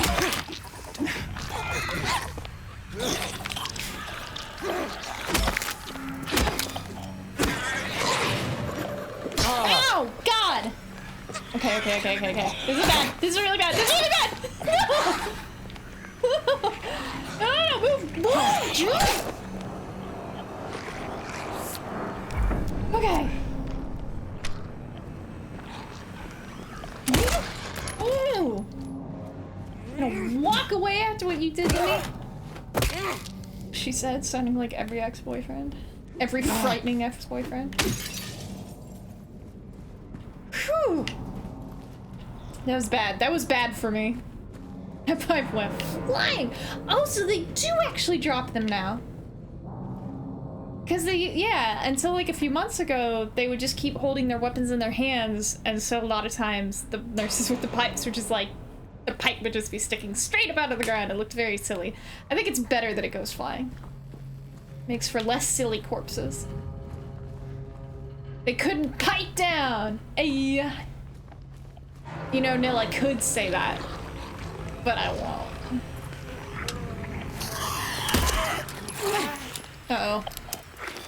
Oh, God! Okay. This is bad. This is really bad. This is really bad! No! No, move! Jude! Okay. Ooh! I'm gonna walk away after what you did to me. She said, sounding like every ex-boyfriend. Every frightening ex-boyfriend. Whew! That was bad. That was bad for me. That pipe went flying! Oh, so they do actually drop them now. Because yeah, until like a few months ago, they would just keep holding their weapons in their hands, and so a lot of times the nurses with the pipes were just like, the pipe would just be sticking straight up out of the ground. It looked very silly. I think it's better that it goes flying. Makes for less silly corpses. They couldn't pipe down! Ay. You know, Nil, I could say that, but I won't. Uh-oh.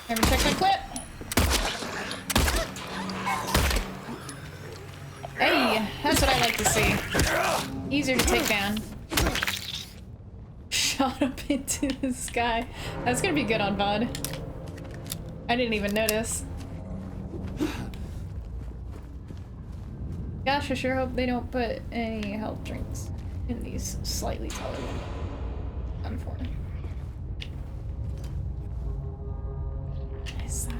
Let me check my clip. Hey, that's what I like to see. Easier to take down. Shot up into the sky. That's gonna be good on VOD. I didn't even notice. Gosh, I sure hope they don't put any health drinks in these slightly taller ones. Unfortunately. What is that?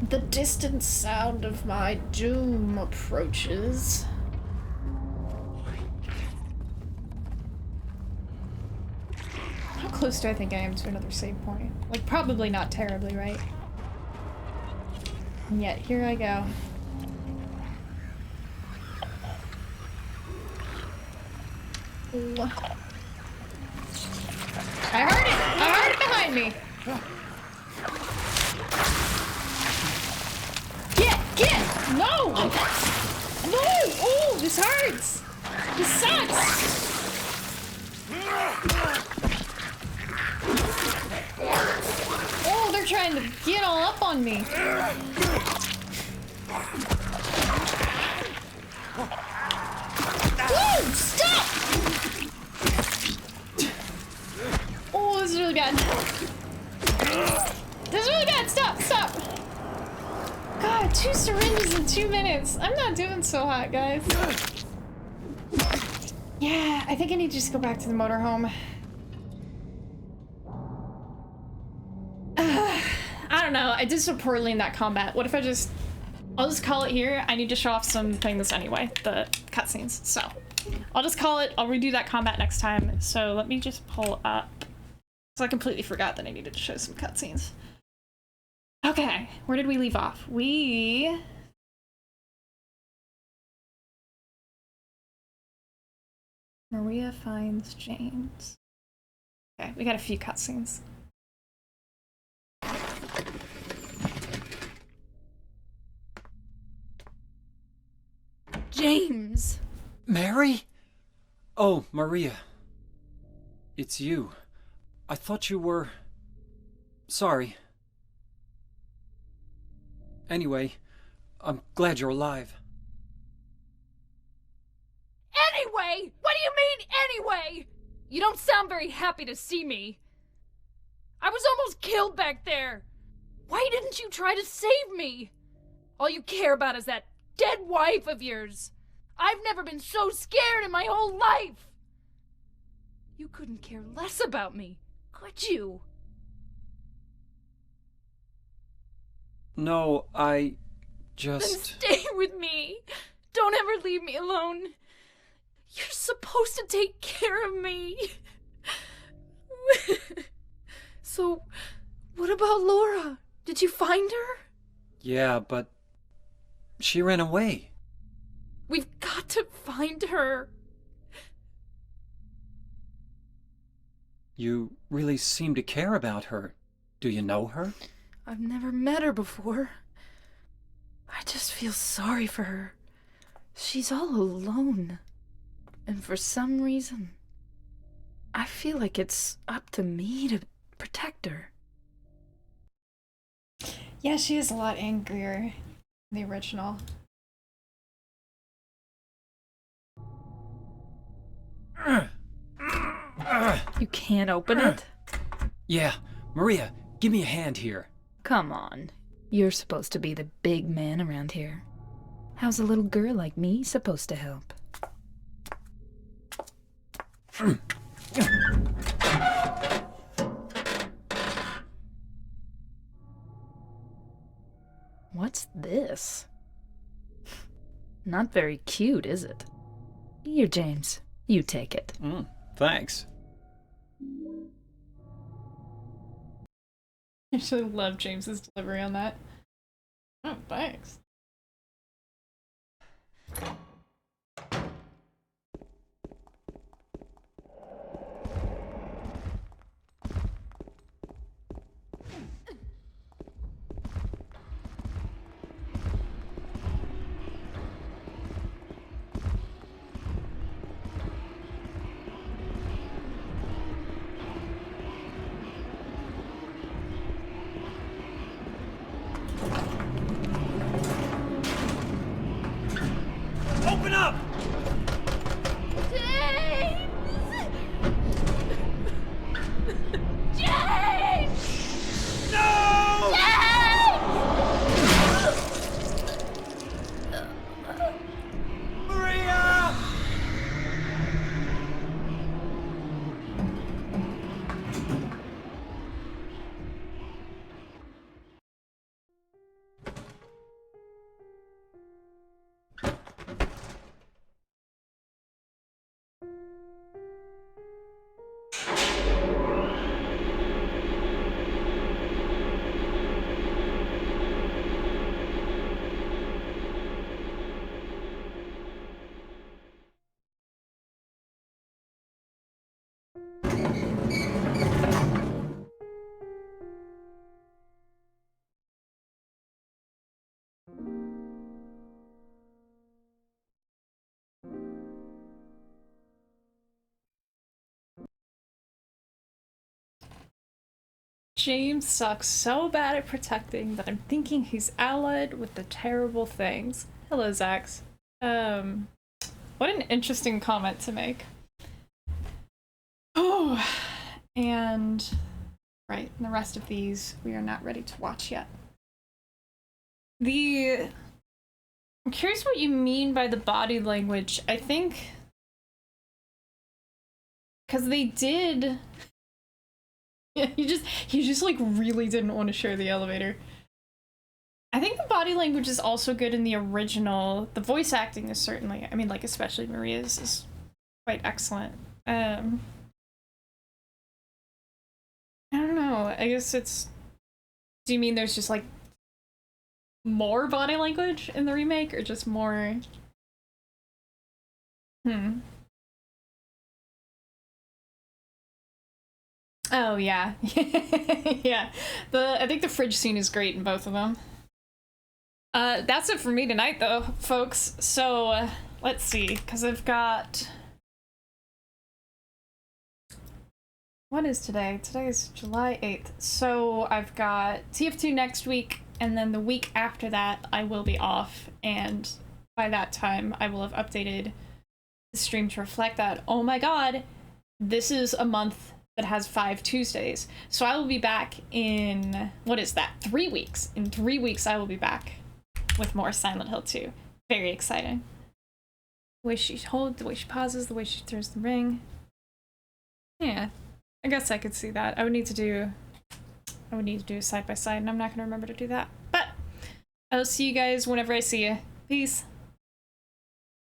The distant sound of my doom approaches. How close do I think I am to another save point? Like, probably not terribly, right? And yet, here I go. Ooh. I heard it! I heard it behind me! Get! No! No! Oh, this hurts! This sucks! Oh, they're trying to get all up on me. Whoa! Stop! Oh, this is really bad. This is really bad! Stop! Stop! God, 2 syringes in 2 minutes. I'm not doing so hot, guys. Yeah, I think I need to just go back to the motorhome. don't know. I did so poorly in that combat. What if I'll just call it here. I need to show off some things anyway, the cutscenes. So I'll just call it. I'll redo that combat next time. So let me just pull up. So I completely forgot that I needed to show some cutscenes. Okay, where did we leave off? Maria finds James. Okay, we got a few cutscenes. James! Mary? Oh, Maria. It's you. I thought you were... Sorry. Anyway, I'm glad you're alive. Anyway! What do you mean, anyway? You don't sound very happy to see me. I was almost killed back there. Why didn't you try to save me? All you care about is that dead wife of yours. I've never been so scared in my whole life. You couldn't care less about me, could you? No, I Then just... stay with me. Don't ever leave me alone. You're supposed to take care of me. So, what about Laura? Did you find her? Yeah, but... she ran away. We've got to find her. You really seem to care about her. Do you know her? I've never met her before. I just feel sorry for her. She's all alone. And for some reason, I feel like it's up to me to protect her. Yeah, she is a lot angrier in the original. You can't open it? Yeah, Maria, give me a hand here. Come on. You're supposed to be the big man around here. How's a little girl like me supposed to help? What's this? Not very cute, is it? Here, James. You take it. Thanks. I actually love James's delivery on that. Oh, thanks. Open up! James! James! No! Maria! James sucks so bad at protecting that I'm thinking he's allied with the terrible things. Hello, Zax. What an interesting comment to make. Oh, and right, and the rest of these we are not ready to watch yet. I'm curious what you mean by the body language. I think because they did Yeah, he just like really didn't want to share the elevator. I think the body language is also good in the original. The voice acting is certainly, I mean, like, especially Maria's is quite excellent. I don't know. I guess it's... Do you mean there's just, like, more body language in the remake, or just more... Oh, yeah. Yeah. I think the fridge scene is great in both of them. That's it for me tonight, though, folks. So, let's see, because I've got... What is today? Today is July 8th. So, I've got TF2 next week, and then the week after that, I will be off, and by that time, I will have updated the stream to reflect that. Oh my god, this is a month that has 5 Tuesdays. So I will be back in, what is that, 3 weeks. In 3 weeks, I will be back with more Silent Hill 2. Very exciting. The way she holds, the way she pauses, the way she throws the ring. Yeah, I guess I could see that. I would need to do a side by side, and I'm not going to remember to do that. But I'll see you guys whenever I see you. Peace.